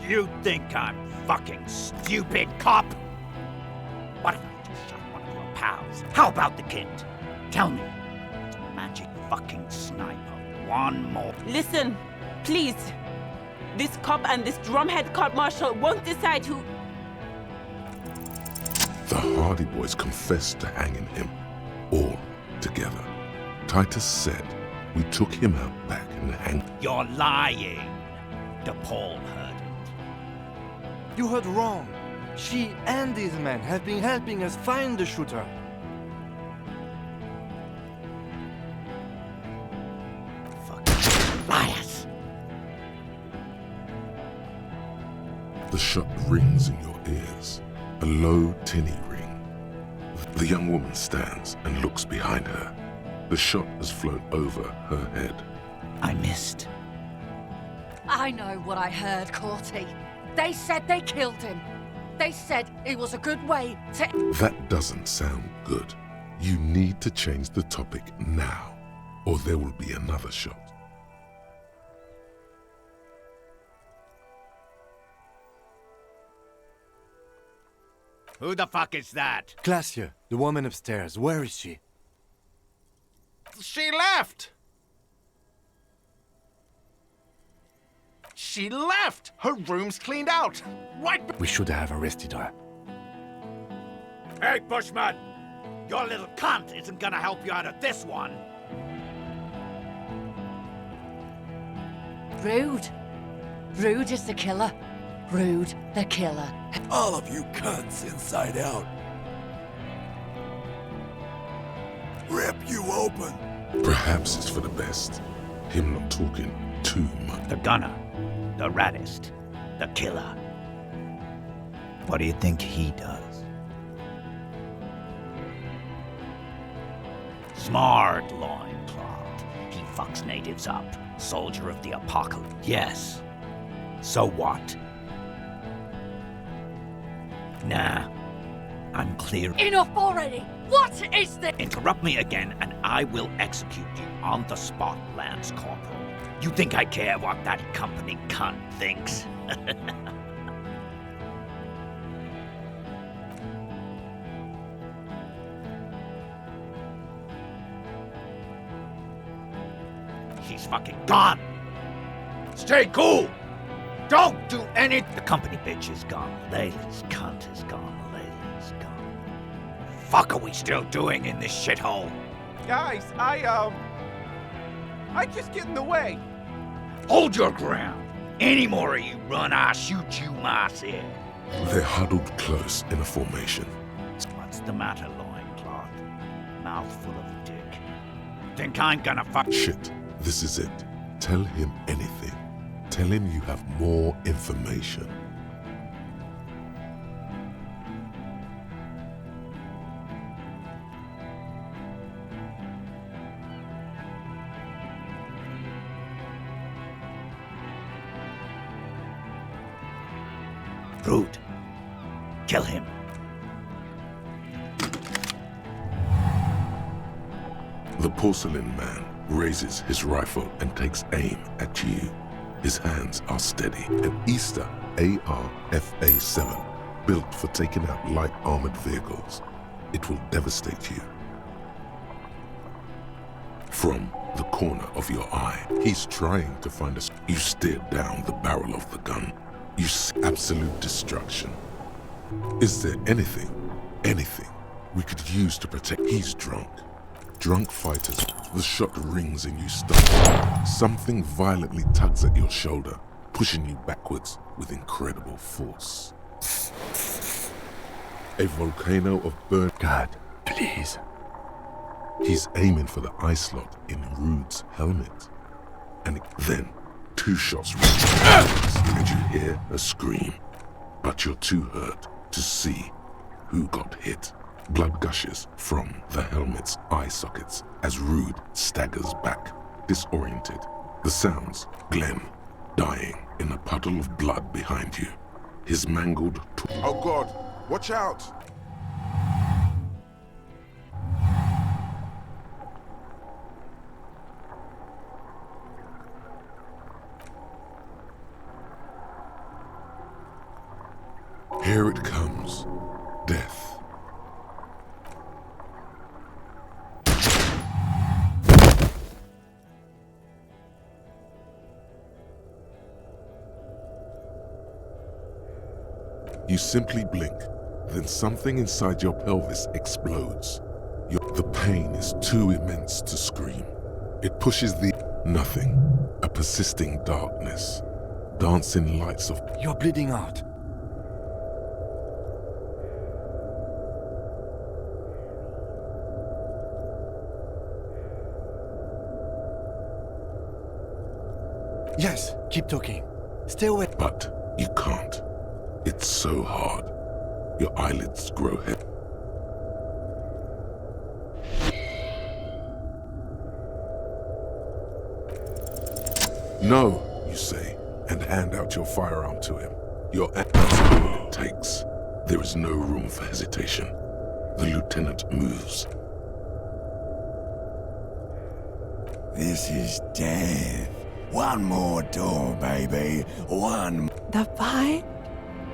You think I'm fucking stupid, cop? What if I just shot one of your pals? How about the kid? Tell me. It's a magic fucking sniper. One more. Listen, please. This cop and this drumhead cop marshal won't decide who... The Hardy Boys confessed to hanging him, all together. Titus said we took him out back and hanged. You're lying. DePaul heard it. You heard wrong. She and these men have been helping us find the shooter. Fucking liars. The shot rings in your ears, a low, tinny ring. The young woman stands and looks behind her. The shot has flown over her head. I missed. I know what I heard, Corty. They said they killed him. They said it was a good way to... That doesn't sound good. You need to change the topic now, or there will be another shot. Who the fuck is that? Glacia, the woman upstairs. Where is she? She left! She left! Her room's cleaned out! Right... We should have arrested her. Hey, Bushman! Your little cunt isn't gonna help you out of this one! Rude. Rude is the killer. Rude, the killer. All of you cunts inside out. Rip you open. Perhaps it's for the best. Him not talking too much. The gunner, the raddest, the killer. What do you think he does? Smart loincloth. He fucks natives up. Soldier of the apocalypse. Yes. So what? Nah. I'm clear. Enough already! What is this? Interrupt me again and I will execute you on the spot, Lance Corporal. You think I care what that company cunt thinks? She's fucking gone! Stay cool! Don't do any... The company bitch is gone. Layla's cunt is gone. Layla's gone. Fuck are we still doing in this shithole? Guys, I just get in the way. Hold your ground. Any more of you run, I'll shoot you myself. They're huddled close in a formation. What's the matter, loincloth? Mouthful of dick. Think I'm gonna fuck... Shit, this is it. Tell him anything. Tell him you have more information. Rude. Kill him. The porcelain man raises his rifle and takes aim at you. His hands are steady. An Easter AR-FA-7, built for taking out light armored vehicles. It will devastate you. from the corner of your eye. He's trying to find us. You stare down the barrel of the gun. You see absolute destruction. Is there anything we could use to protect? He's drunk. Drunk fighters. The shot rings and you stop. Something violently tugs at your shoulder, pushing you backwards with incredible force. A volcano of burn. God, please. He's aiming for the eye slot in Rude's helmet. And then 2 shots reach and you hear a scream. But you're too hurt to see who got hit. Blood gushes from the helmet's eye sockets as Rude staggers back, disoriented. The sounds, Glenn dying in a puddle of blood behind you. His mangled... Oh God, watch out! Here it comes. Death. You simply blink, then something inside your pelvis explodes. The pain is too immense to scream. It pushes the... nothing. A persisting darkness. Dancing lights of... You're bleeding out. Yes, keep talking. Stay away. But you can't. It's so hard. Your eyelids grow heavy. No, you say, and hand out your firearm to him. That's all it takes. There is no room for hesitation. The lieutenant moves. This is death. One more door, baby. One. The fight?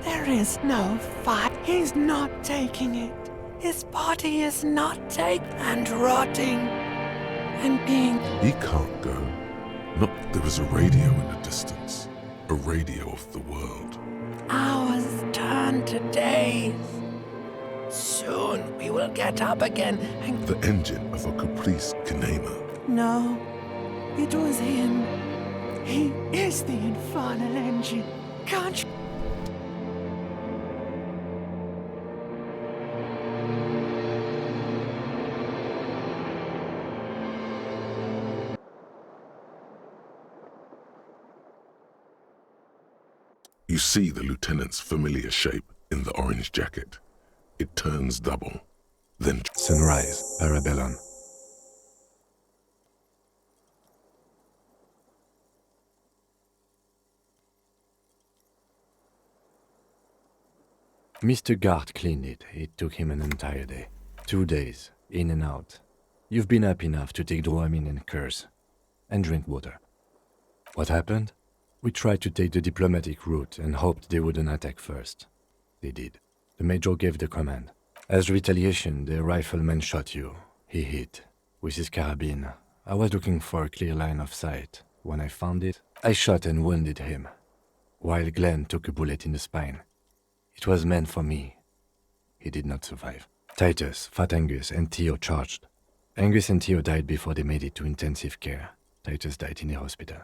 There is no fight. He's not taking it. His body is not taken and rotting and being... He can't go. Not there is a radio in the distance. A radio of the world. Hours turn to days. Soon we will get up again and... The engine of a Caprice Kinema. No, it was him. He is the infernal engine. Can't you? You see the lieutenant's familiar shape in the orange jacket. It turns double. Then... Sunrise, Parabellum. Mr. Gart cleaned it. It took him an entire day. 2 days, in and out. You've been up enough to take Dramamine and curse. And drink water. What happened? We tried to take the diplomatic route and hoped they wouldn't attack first. They did. The major gave the command. As retaliation, the rifleman shot you. He hit. With his carabine. I was looking for a clear line of sight. When I found it, I shot and wounded him. While Glenn took a bullet in the spine. It was meant for me. He did not survive. Titus, Fat Angus, and Theo charged. Angus and Theo died before they made it to intensive care. Titus died in the hospital.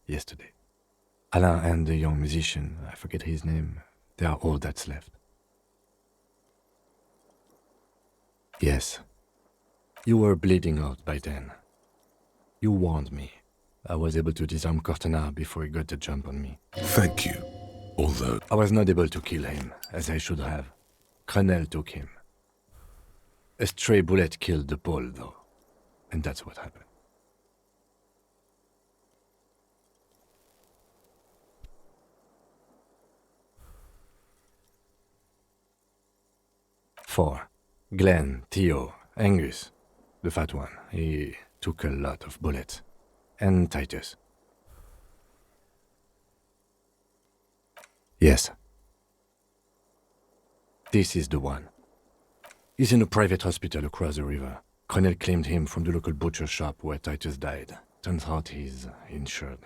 Yesterday. Alain and the young musician, I forget his name, they are all that's left. Yes. You were bleeding out by then. You warned me. I was able to disarm Cortana before he got the jump on me. Thank you. Although... I was not able to kill him, as I should have. Crenel took him. A stray bullet killed the Pole, though. And that's what happened. Four. Glenn, Theo, Angus. The fat one. He took a lot of bullets. And Titus. Yes. This is the one. He's in a private hospital across the river. Cronel claimed him from the local butcher shop where Titus died. Turns out he's insured.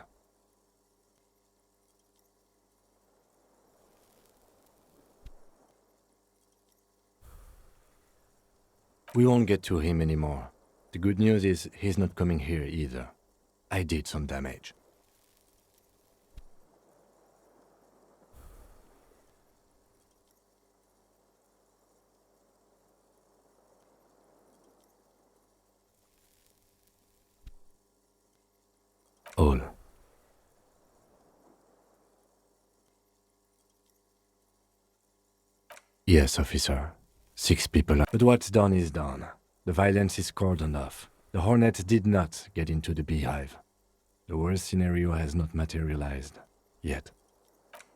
We won't get to him anymore. The good news is he's not coming here either. I did some damage. All. Yes, officer. 6 people. But what's done is done. The violence is cordoned off. The Hornets did not get into the beehive. The worst scenario has not materialized. Yet.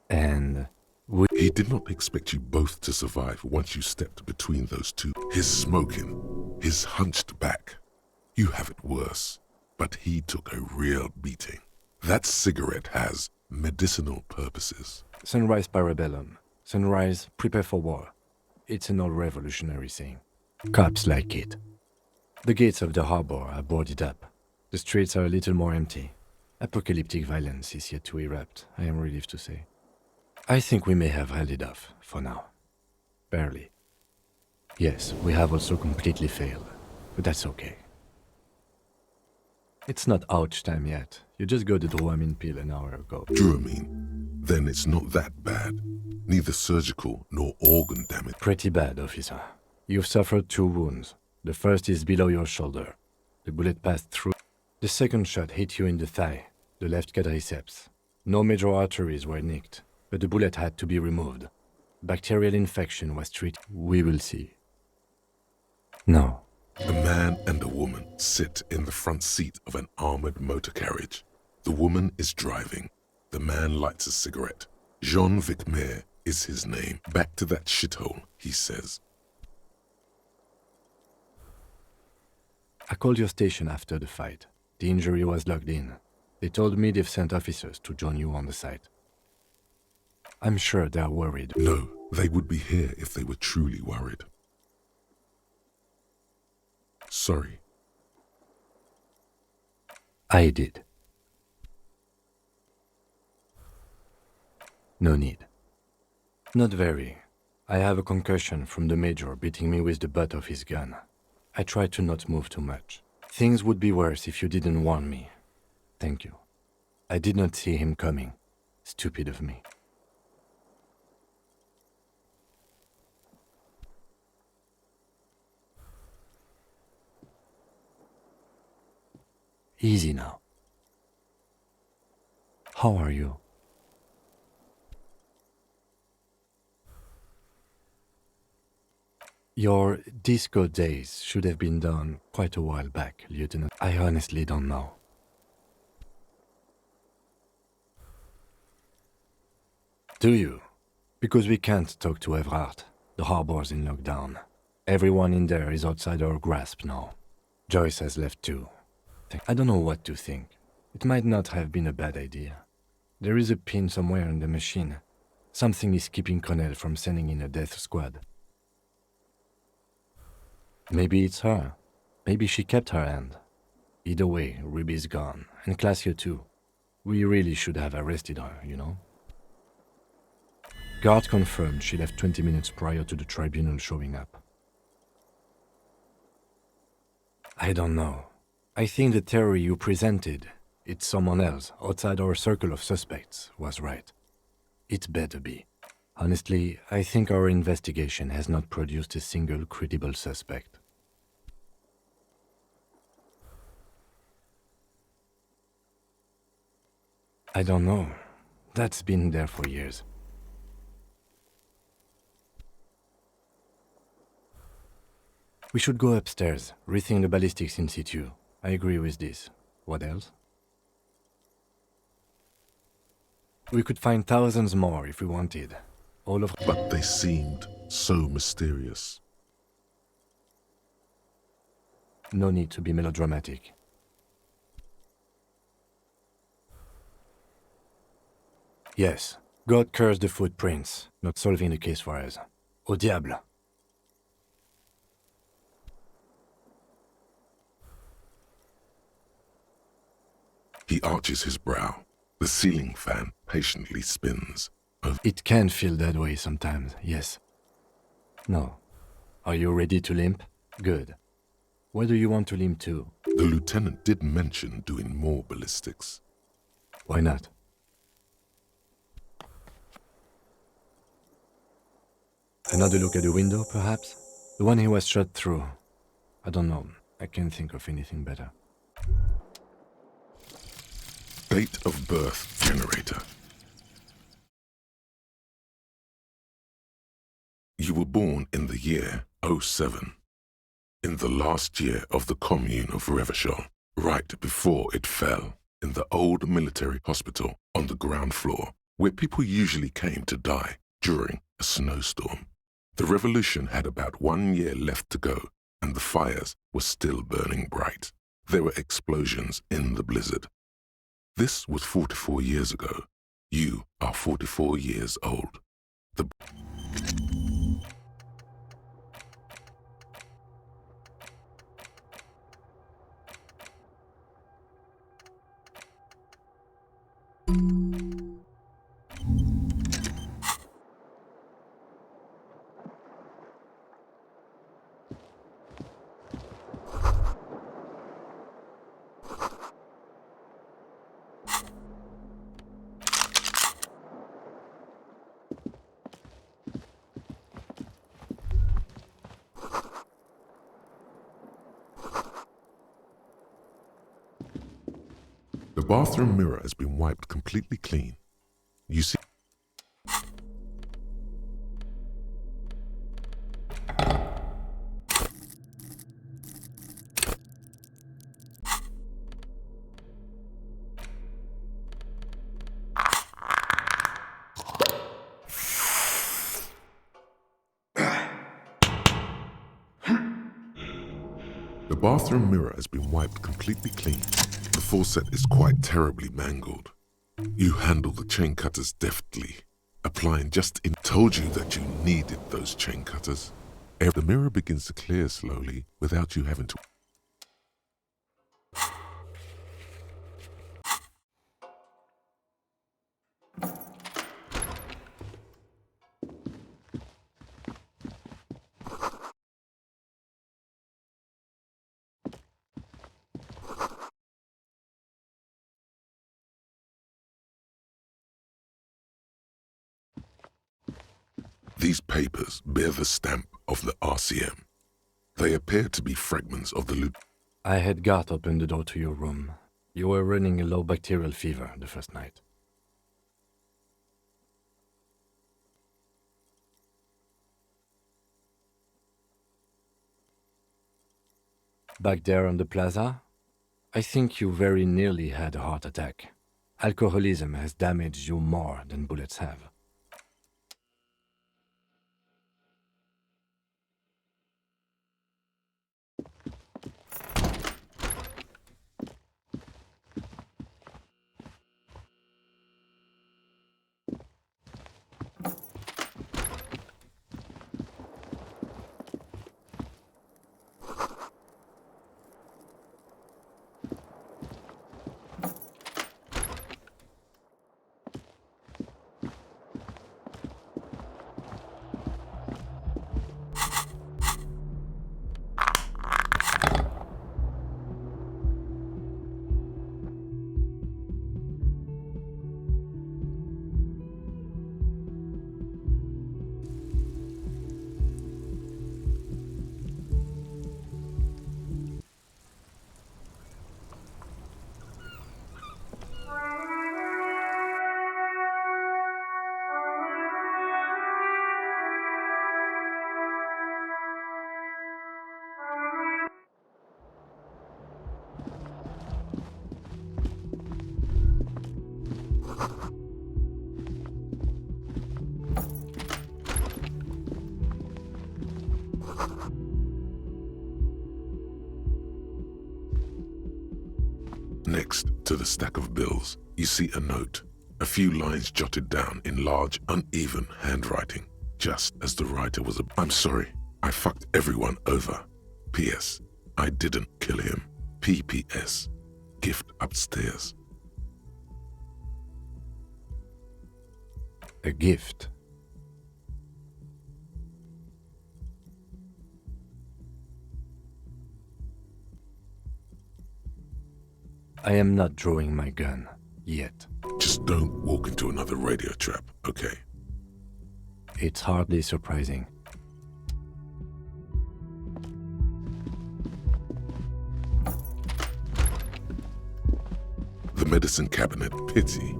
And He did not expect you both to survive once you stepped between those two. His smoking, his hunched back. You have it worse, but he took a real beating. That cigarette has medicinal purposes. Sunrise Parabellum. Sunrise, prepare for war. It's an old revolutionary saying. Cops like it. The gates of the harbor are boarded up. The streets are a little more empty. Apocalyptic violence is yet to erupt, I am relieved to say. I think we may have held it off, for now. Barely. Yes, we have also completely failed, but that's okay. It's not ouch time yet. You just got the Dramamine pill an hour ago. Dramamine? Then it's not that bad. Neither surgical nor organ damage. Pretty bad, officer. You've suffered 2 wounds. The first is below your shoulder. The bullet passed through. The second shot hit you in the thigh, the left quadriceps. No major arteries were nicked, but the bullet had to be removed. Bacterial infection was treated. We will see. No. A man and a woman sit in the front seat of an armored motor carriage. The woman is driving. The man lights a cigarette. Jean Vicmer is his name. Back to that shithole, he says. I called your station after the fight. The injury was logged in. They told me they've sent officers to join you on the site. I'm sure they're worried. No, they would be here if they were truly worried. Sorry. I did. No need. Not very. I have a concussion from the Major beating me with the butt of his gun. I tried to not move too much. Things would be worse if you didn't warn me. Thank you. I did not see him coming. Stupid of me. Easy now. How are you? Your disco days should have been done quite a while back, Lieutenant. I honestly don't know. Do you? Because we can't talk to Everhart. The harbor's in lockdown. Everyone in there is outside our grasp now. Joyce has left too. I don't know what to think. It might not have been a bad idea. There is a pin somewhere in the machine. Something is keeping Connell from sending in a death squad. Maybe it's her. Maybe she kept her hand. Either way, Ruby's gone, and Classio too. We really should have arrested her, you know? Guard confirmed she left 20 minutes prior to the tribunal showing up. I don't know. I think the theory you presented, it's someone else outside our circle of suspects, was right. It better be. Honestly, I think our investigation has not produced a single credible suspect. I don't know. That's been there for years. We should go upstairs, rethink the ballistics in situ. I agree with this. What else? We could find thousands more if we wanted. All of... But they seemed so mysterious. No need to be melodramatic. Yes, God curse the footprints, not solving the case for us. Au diable! He arches his brow. The ceiling fan patiently spins. It can feel that way sometimes, yes. No. Are you ready to limp? Good. Where do you want to limp to? The lieutenant did mention doing more ballistics. Why not? Another look at the window, perhaps? The one he was shot through. I don't know. I can't think of anything better. Date of birth generator. You were born in the year 07, in the last year of the commune of Revachol, right before it fell, in the old military hospital on the ground floor, where people usually came to die during a snowstorm. The revolution had about 1 year left to go, and the fires were still burning bright. There were explosions in the blizzard. This was 44 years ago. You are 44 years old. The bathroom mirror has been wiped completely clean. You see... The bathroom mirror has been wiped completely clean. The faucet is quite terribly mangled. You handle the chain cutters deftly, applying just in... Told you that you needed those chain cutters. The mirror begins to clear slowly without you having to... These papers bear the stamp of the RCM. They appear to be fragments of the loot. I had Gart open the door to your room. You were running a low bacterial fever the first night. Back there on the plaza, I think you very nearly had a heart attack. Alcoholism has damaged you more than bullets have. Next to the stack of bills, you see a note, a few lines jotted down in large, uneven handwriting, just as the writer was I'm sorry, I fucked everyone over. P.S. I didn't kill him. P.P.S. Gift upstairs. A gift. I am not drawing my gun. Yet. Just don't walk into another radio trap, okay? It's hardly surprising. The medicine cabinet, pity.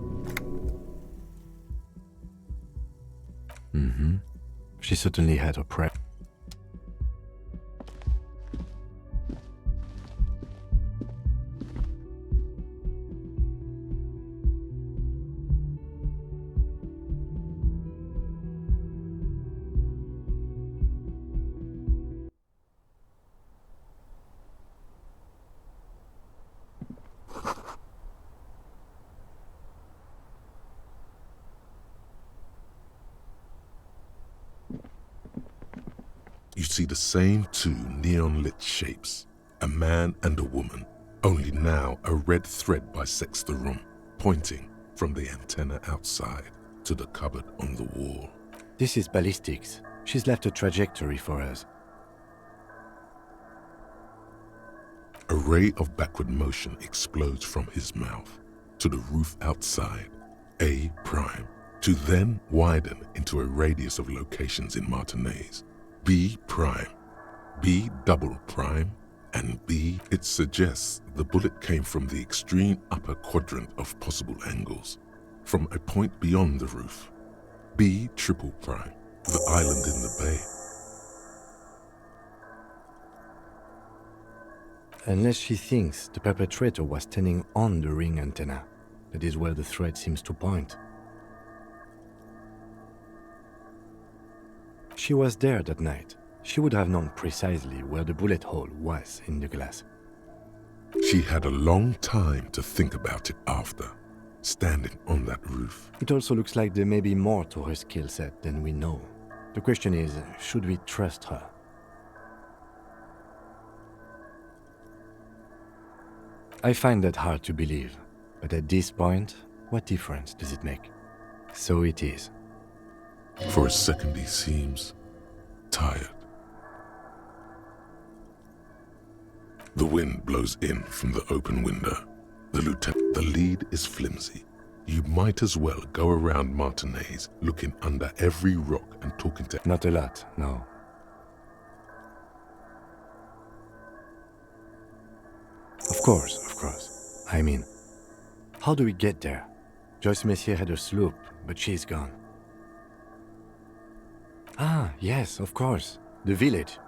Mm-hmm. She certainly had a prep. You see the same two neon-lit shapes, a man and a woman, only now a red thread bisects the room, pointing from the antenna outside to the cupboard on the wall. This is ballistics. She's left a trajectory for us. A ray of backward motion explodes from his mouth to the roof outside, A prime, to then widen into a radius of locations in Martinez. B prime, B double prime, and B. It suggests the bullet came from the extreme upper quadrant of possible angles, from a point beyond the roof. B triple prime, the island in the bay. Unless she thinks the perpetrator was standing on the ring antenna. That is where the thread seems to point. She was there that night. She would have known precisely where the bullet hole was in the glass. She had a long time to think about it after, standing on that roof. It also looks like there may be more to her skill set than we know. The question is, should we trust her? I find that hard to believe, but at this point, what difference does it make? So it is. For a second he seems tired. The wind blows in from the open window. The lead is flimsy. You might as well go around Martinez, looking under every rock and talking to... Not a lot, no. Of course. I mean, how do we get there? Joyce Messier had a sloop, but she's gone. Ah, yes, of course. The village.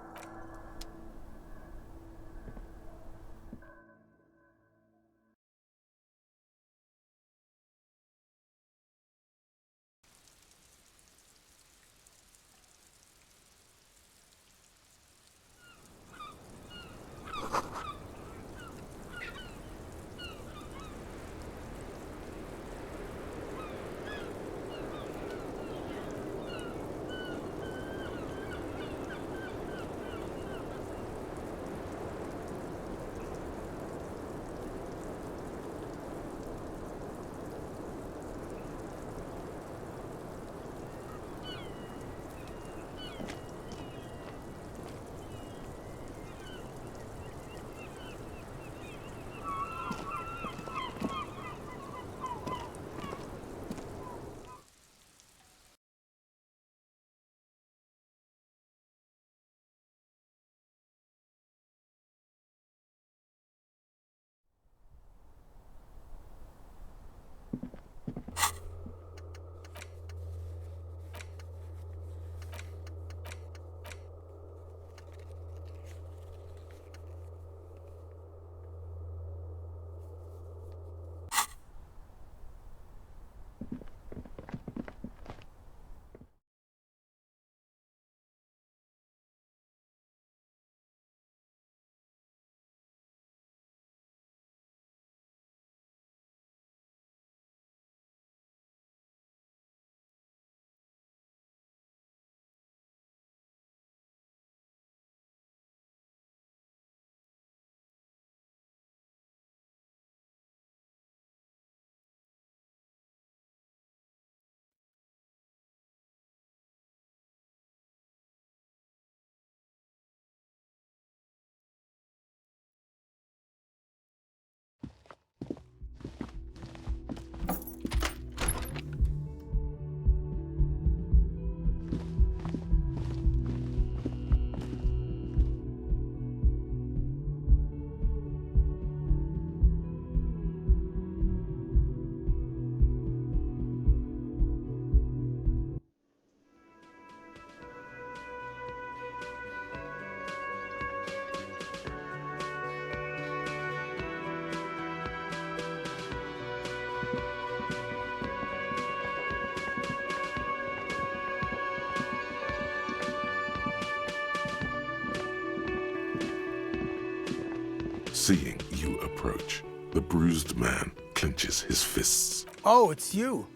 Seeing you approach, the bruised man clenches his fists. Oh, it's you.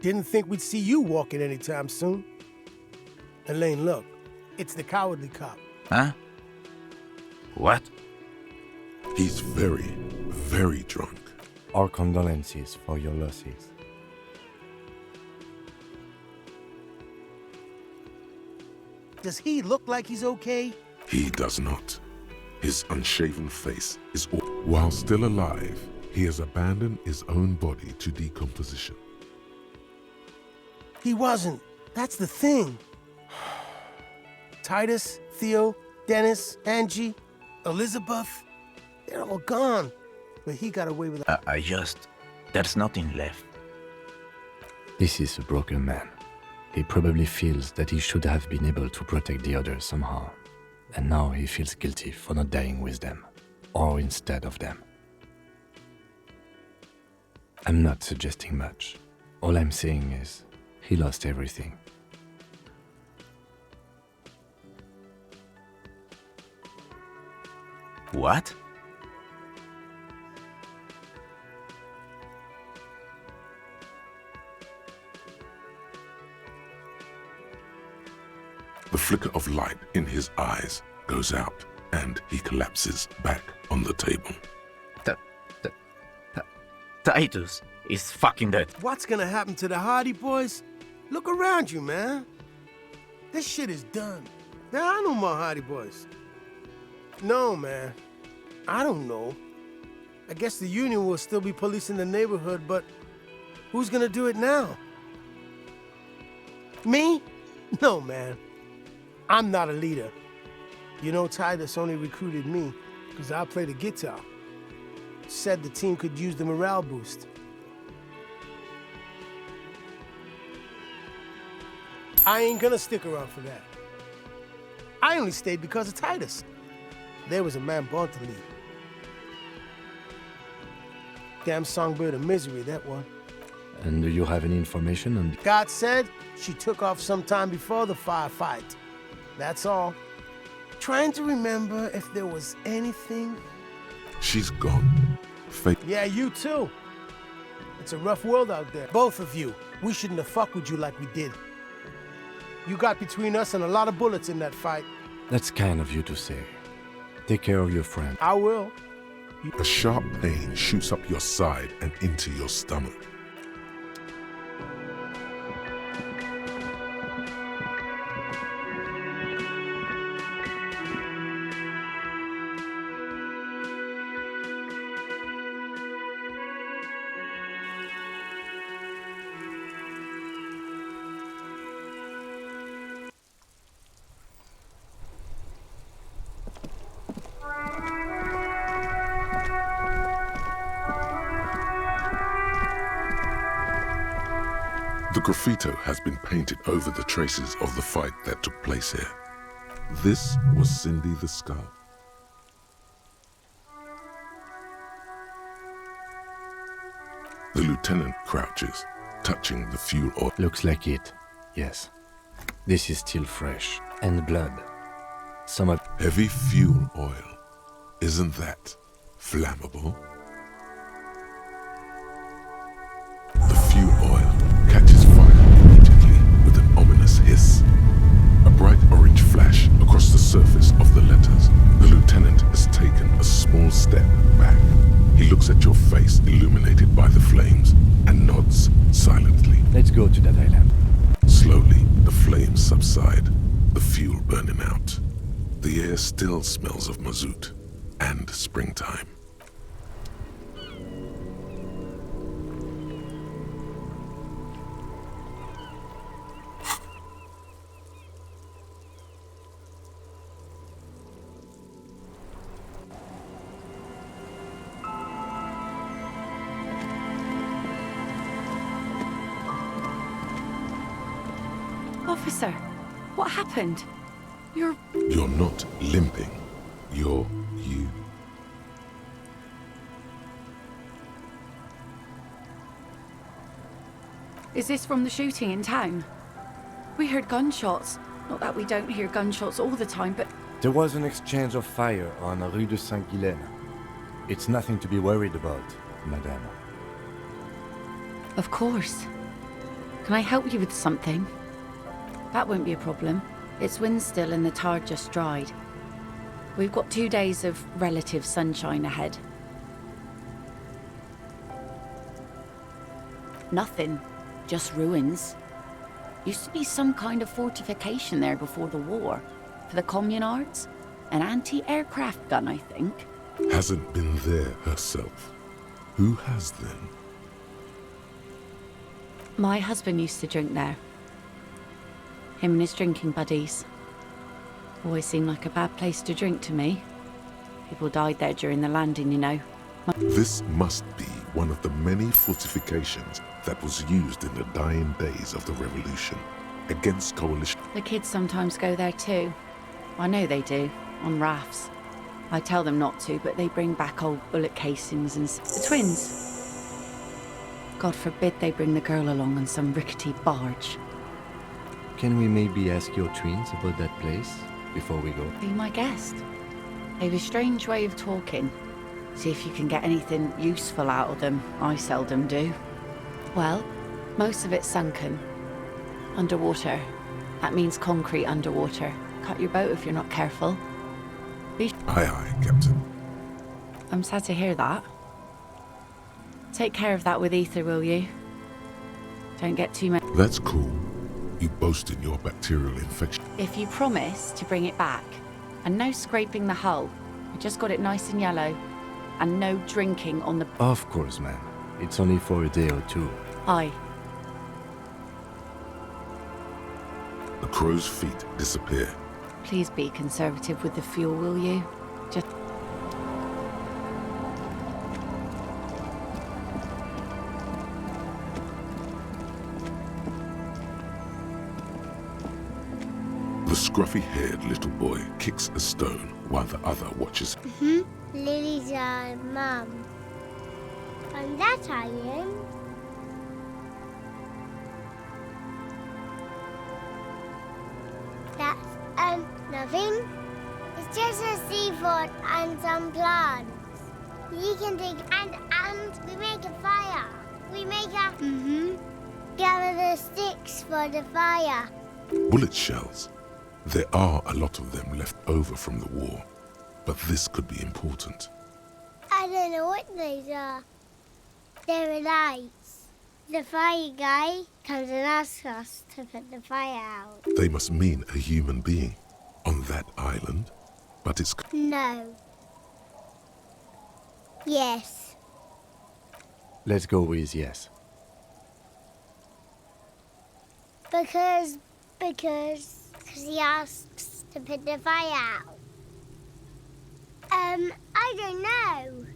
Didn't think we'd see you walking anytime soon. Elaine, look. It's the cowardly cop. Huh? What? He's very, very drunk. Our condolences for your losses. Does he look like he's okay? He does not. His unshaven face is all. While still alive, he has abandoned his own body to decomposition. He wasn't. That's the thing. Titus, Theo, Dennis, Angie, Elizabeth, they're all gone. But he got away with it. There's nothing left. This is a broken man. He probably feels that he should have been able to protect the others somehow. And now he feels guilty for not dying with them, or instead of them. I'm not suggesting much. All I'm saying is, he lost everything. What? The flicker of light in his eyes goes out, and he collapses back on the table. Titus is fucking dead. What's gonna happen to the Hardy Boys? Look around you, man. This shit is done. There are no more Hardy Boys. No, man. I don't know. I guess the Union will still be policing the neighborhood, but who's gonna do it now? Me? No, man. I'm not a leader. You know, Titus only recruited me because I play the guitar. Said the team could use the morale boost. I ain't gonna stick around for that. I only stayed because of Titus. There was a man born to lead. Damn songbird of misery, that one. And do you have any information on... God said she took off sometime before the firefight. That's all. Trying to remember if there was anything... She's gone. Yeah, you too. It's a rough world out there. Both of you. We shouldn't have fucked with you like we did. You got between us and a lot of bullets in that fight. That's kind of you to say. Take care of your friend. I will. A sharp pain shoots up your side and into your stomach. The graffito has been painted over the traces of the fight that took place here. This was Cindy the Scar. The lieutenant crouches, touching the fuel oil. Looks like it, yes. This is still fresh, and blood. Some of... Heavy fuel oil. Isn't that flammable? The fuel oil catches fire immediately with an ominous hiss. A bright orange flash across the surface of the letters. The lieutenant has taken a small step back. He looks at your face illuminated by the flames and nods silently. Let's go to that island. Slowly, the flames subside, the fuel burning out. The air still smells of mazout and springtime. Officer, what happened? You're not limping. You're you. Is this from the shooting in town? We heard gunshots. Not that we don't hear gunshots all the time, but... There was an exchange of fire on Rue de Saint-Guylaine. It's nothing to be worried about, madame. Of course. Can I help you with something? That won't be a problem. It's wind still and the tar just dried. We've got 2 days of relative sunshine ahead. Nothing. Just ruins. Used to be some kind of fortification there before the war. For the communards? An anti-aircraft gun, I think. Hasn't been there herself. Who has then? My husband used to drink there. Him and his drinking buddies. Always seemed like a bad place to drink to me. People died there during the landing, you know. This must be one of the many fortifications that was used in the dying days of the revolution against coalition. The kids sometimes go there too. I know they do, on rafts. I tell them not to, but they bring back old bullet casings and the twins. God forbid they bring the girl along on some rickety barge. Can we maybe ask your twins about that place before we go? Be my guest. They've a strange way of talking. See if you can get anything useful out of them. I seldom do. Well, most of it's sunken. Underwater. That means concrete underwater. Cut your boat if you're not careful. Aye, aye, Captain. I'm sad to hear that. Take care of that with ether, will you? Don't get too many. That's cool. You boasted your bacterial infection. If you promise to bring it back, and no scraping the hull. I just got it nice and yellow. And no drinking on the... Of course, ma'am. It's only for a day or two. Aye. The crow's feet disappear. Please be conservative with the fuel, will you? Just... The scruffy-haired little boy kicks a stone while the other watches. Lily's mum. And that I am. That's, nothing. It's just a seafort and some plants. You can dig and we make a fire. We make a... Gather the sticks for the fire. Bullet shells. There are a lot of them left over from the war, but this could be important. I don't know what those are. They're lights. The fire guy comes and asks us to put the fire out. They must mean a human being on that island, but it's... No. Yes. Let's go with yes. Because he asks to put the fire out. I don't know.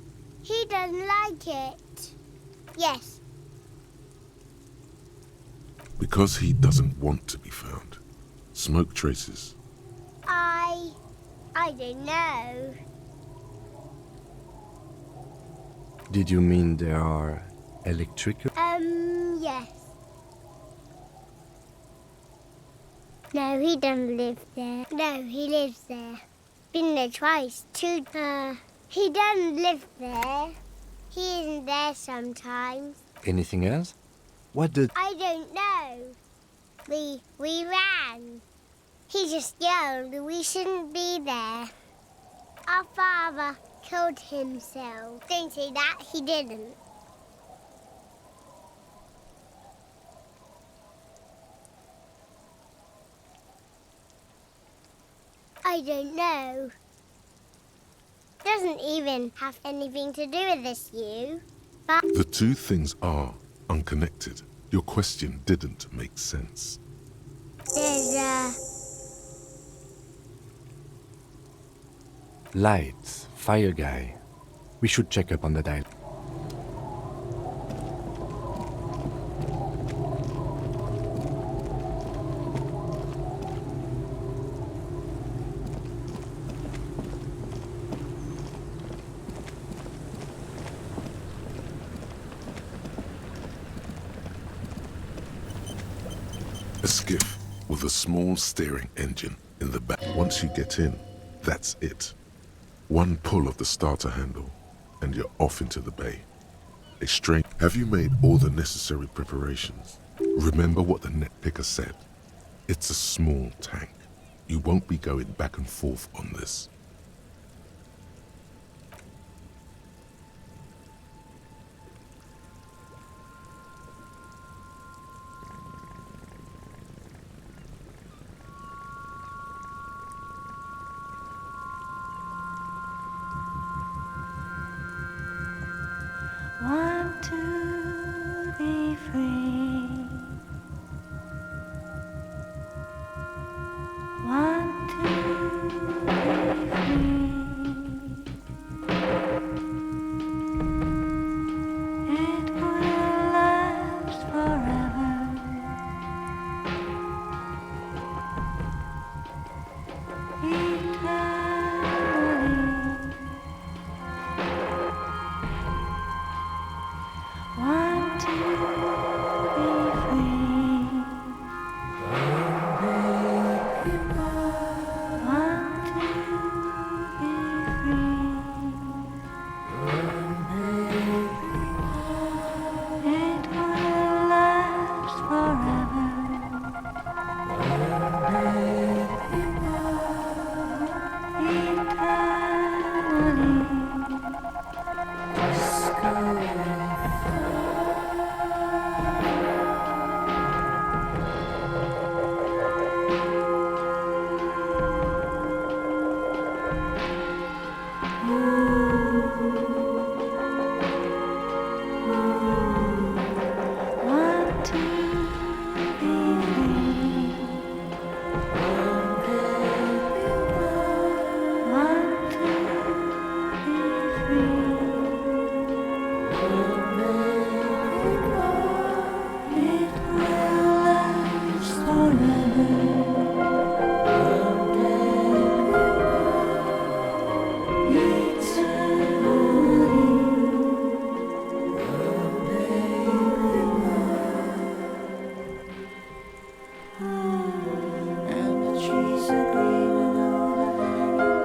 He doesn't like it. Yes. Because he doesn't want to be found. Smoke traces. I don't know. Did you mean there are electrical? Yes. No, he doesn't live there. No, he lives there. Been there twice, too. He doesn't live there. He isn't there sometimes. Anything else? What did... I don't know. We ran. He just yelled we shouldn't be there. Our father killed himself. Don't say that, he didn't. I don't know. Doesn't even have anything to do with this, you. But The two things are unconnected. Your question didn't make sense. there's Lights, fire guy. We should check up on the dial. A skiff with a small steering engine in the back. Once you get in, that's it. One pull of the starter handle, and and you're off into the bay. Have you made all the necessary preparations? Remember what the net picker said. It's a small tank. You won't be going back and forth on this. Want to be free. Want to be free. It will last forever. Eternally. Want to be free. Want to be free. It will last forever. Want to be free. Want to be free. It will last and the trees are green and overhanging,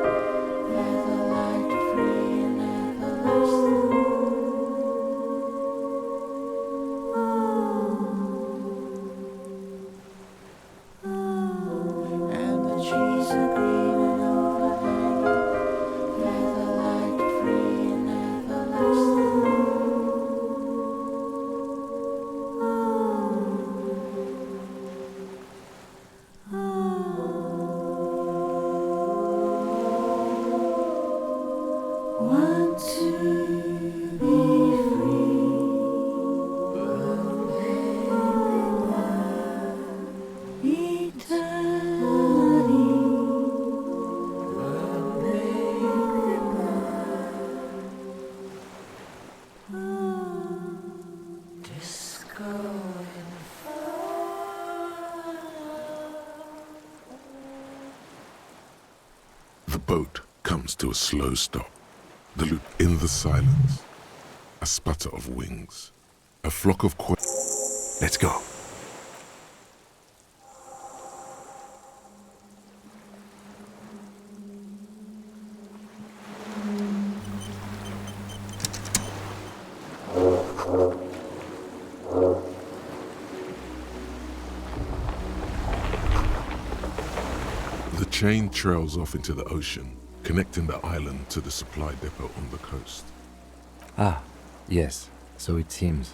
featherlight free and everlasting. And the trees are green and overhanging, featherlight free and everlasting. Want to be free. The boat comes to a slow stop. The loop in the silence. A sputter of wings. A flock of Let's go. The chain trails off into the ocean, connecting the island to the supply depot on the coast. Ah, yes, so it seems.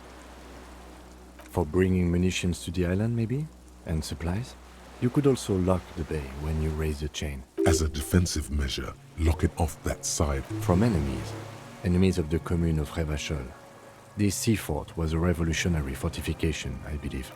For bringing munitions to the island, maybe? And supplies? You could also lock the bay when you raise the chain. As a defensive measure, lock it off that side. From enemies. Enemies of the commune of Revachol. This sea fort was a revolutionary fortification, I believe.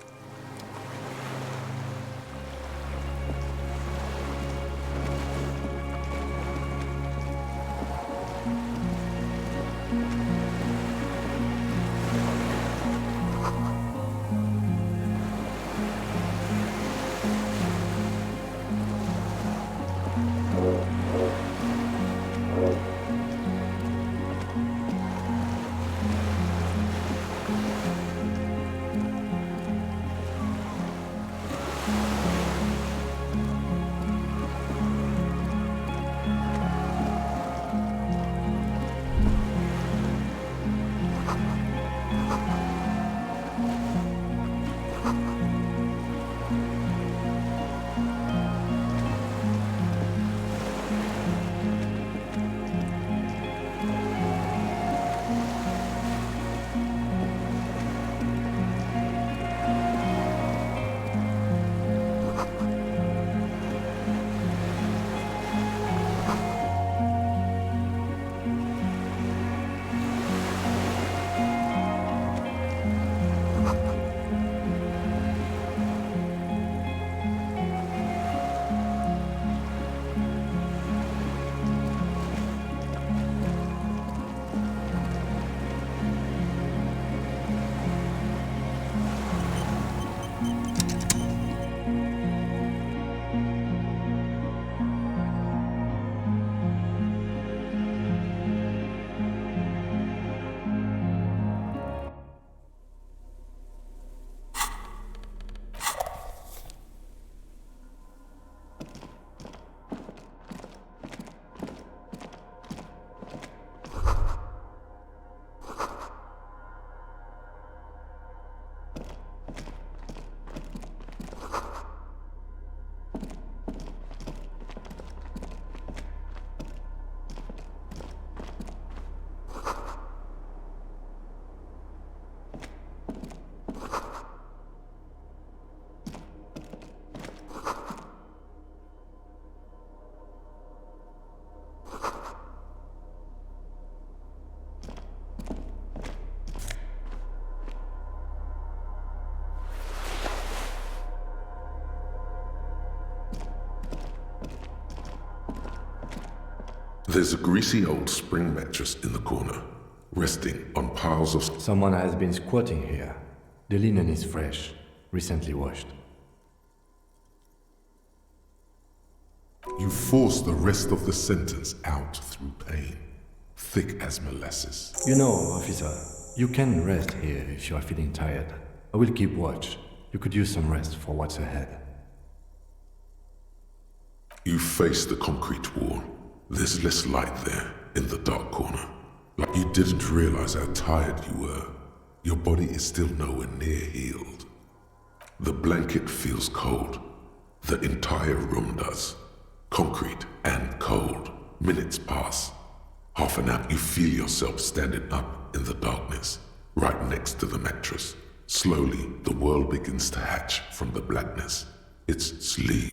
There's a greasy old spring mattress in the corner, resting on piles of... Someone has been squatting here. The linen is fresh, recently washed. You force the rest of the sentence out through pain, thick as molasses. You know, officer, you can rest here if you are feeling tired. I will keep watch. You could use some rest for what's ahead. You face the concrete wall. There's less light there, in the dark corner. Like you didn't realize how tired you were. Your body is still nowhere near healed. The blanket feels cold. The entire room does. Concrete and cold. Minutes pass. Half an hour, you feel yourself standing up in the darkness, right next to the mattress. Slowly, the world begins to hatch from the blackness. It's sleep.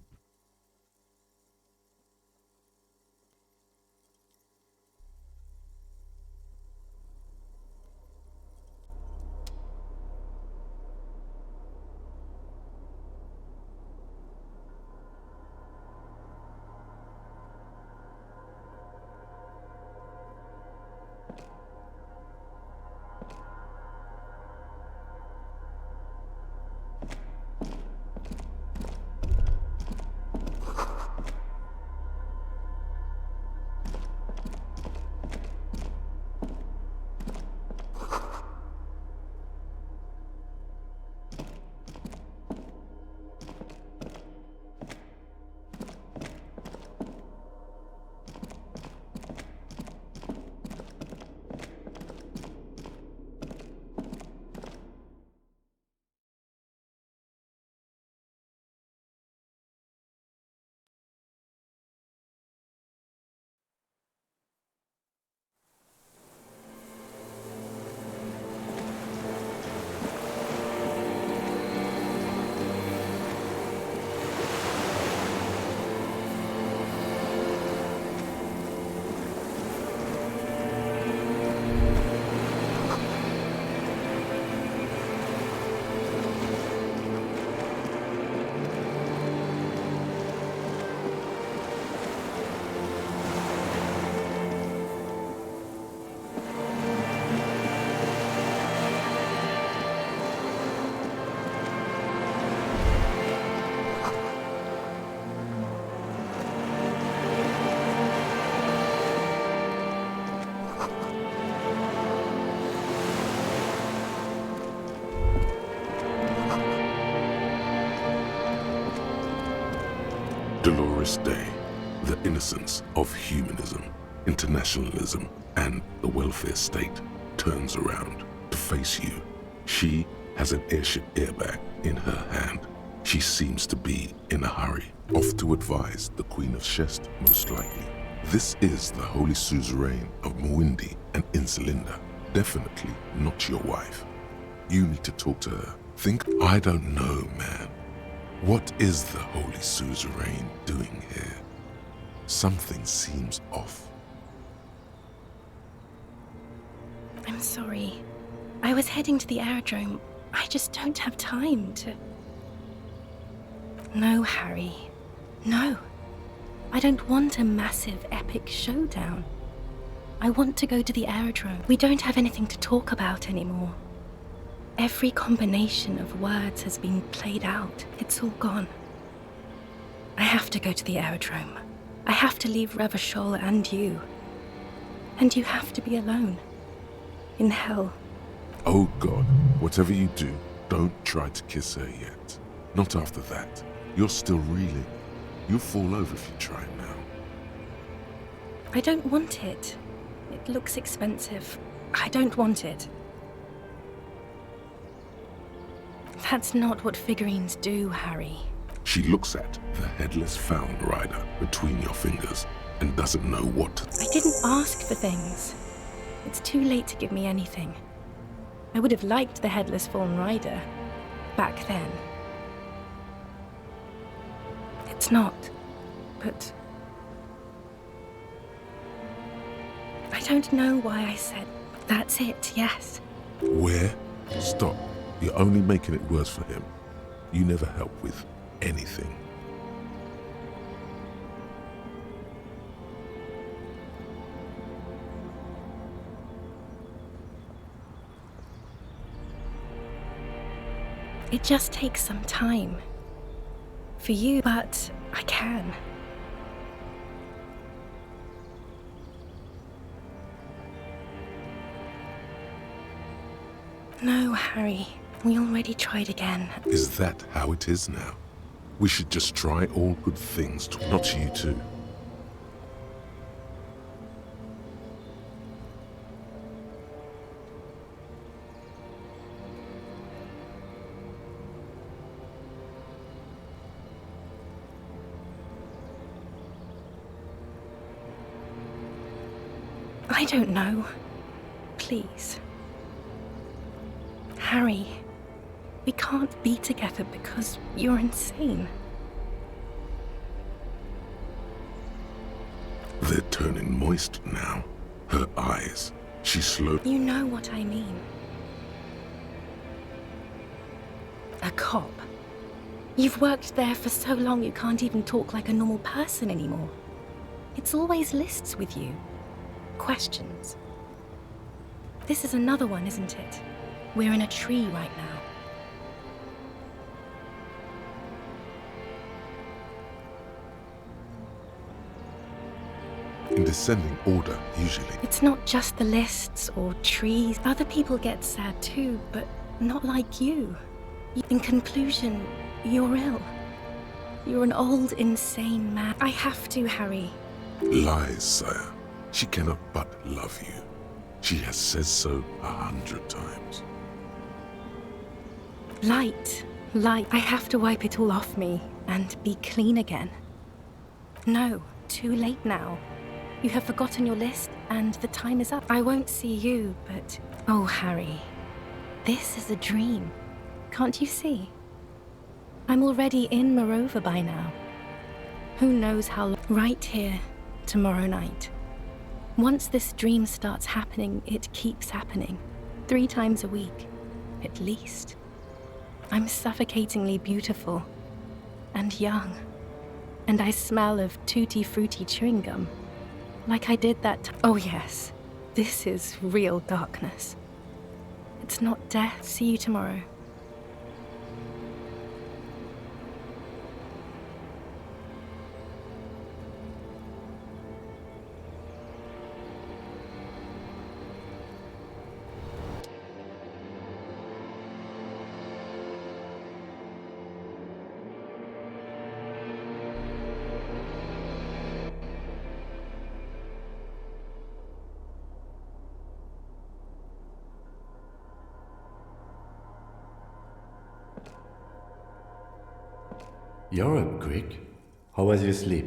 Dolores Day, the innocence of humanism, internationalism, and the welfare state turns around to face you. She has an airship airbag in her hand. She seems to be in a hurry, off to advise the Queen of Shest, most likely. This is the Holy Suzerain of Mwindi and Insulinda. Definitely not your wife. You need to talk to her. Think, I don't know, man. What is the Holy Suzerain doing here? Something seems off. I'm sorry. I was heading to the aerodrome. I just don't have time to... No, Harry. No. I don't want a massive, epic showdown. I want to go to the aerodrome. We don't have anything to talk about anymore. Every combination of words has been played out. It's all gone. I have to go to the aerodrome. I have to leave Revachol and you. And you have to be alone. In hell. Oh God, whatever you do, don't try to kiss her yet. Not after that. You're still reeling. You'll fall over if you try now. I don't want it. It looks expensive. I don't want it. That's not what figurines do, Harry. She looks at the headless Found Rider between your fingers and doesn't know what to... I didn't ask for things. It's too late to give me anything. I would have liked the headless Fallen Rider back then. It's not, but... I don't know why I said, that's it, yes. Where? Stop. You're only making it worse for him. You never help with anything. It just takes some time. For you, but I can. No, Harry. We already tried again. Is that how it is now? We should just try all good things, not you too. I don't know. Please. Harry, we can't be together because you're insane. They're turning moist now. Her eyes. She slowly... You know what I mean. A cop. You've worked there for so long you can't even talk like a normal person anymore. It's always lists with you. Questions. This is another one, isn't it? We're in a tree right now. In descending order, usually. It's not just the lists or trees. Other people get sad too, but not like you. In conclusion, you're ill. You're an old, insane man. I have to, Harry. Lies, sire. She cannot but love you. She has said so 100 times. Light. I have to wipe it all off me and be clean again. No, too late now. You have forgotten your list and the time is up. I won't see you, but... Oh, Harry. This is a dream. Can't you see? I'm already in Morova by now. Who knows how long... Right here, tomorrow night. Once this dream starts happening, it keeps happening. 3 times a week, at least. I'm suffocatingly beautiful. And young. And I smell of tutti-frutti chewing gum. Like I did that time. Oh yes, this is real darkness. It's not death. See you tomorrow. You're up quick. How was your sleep?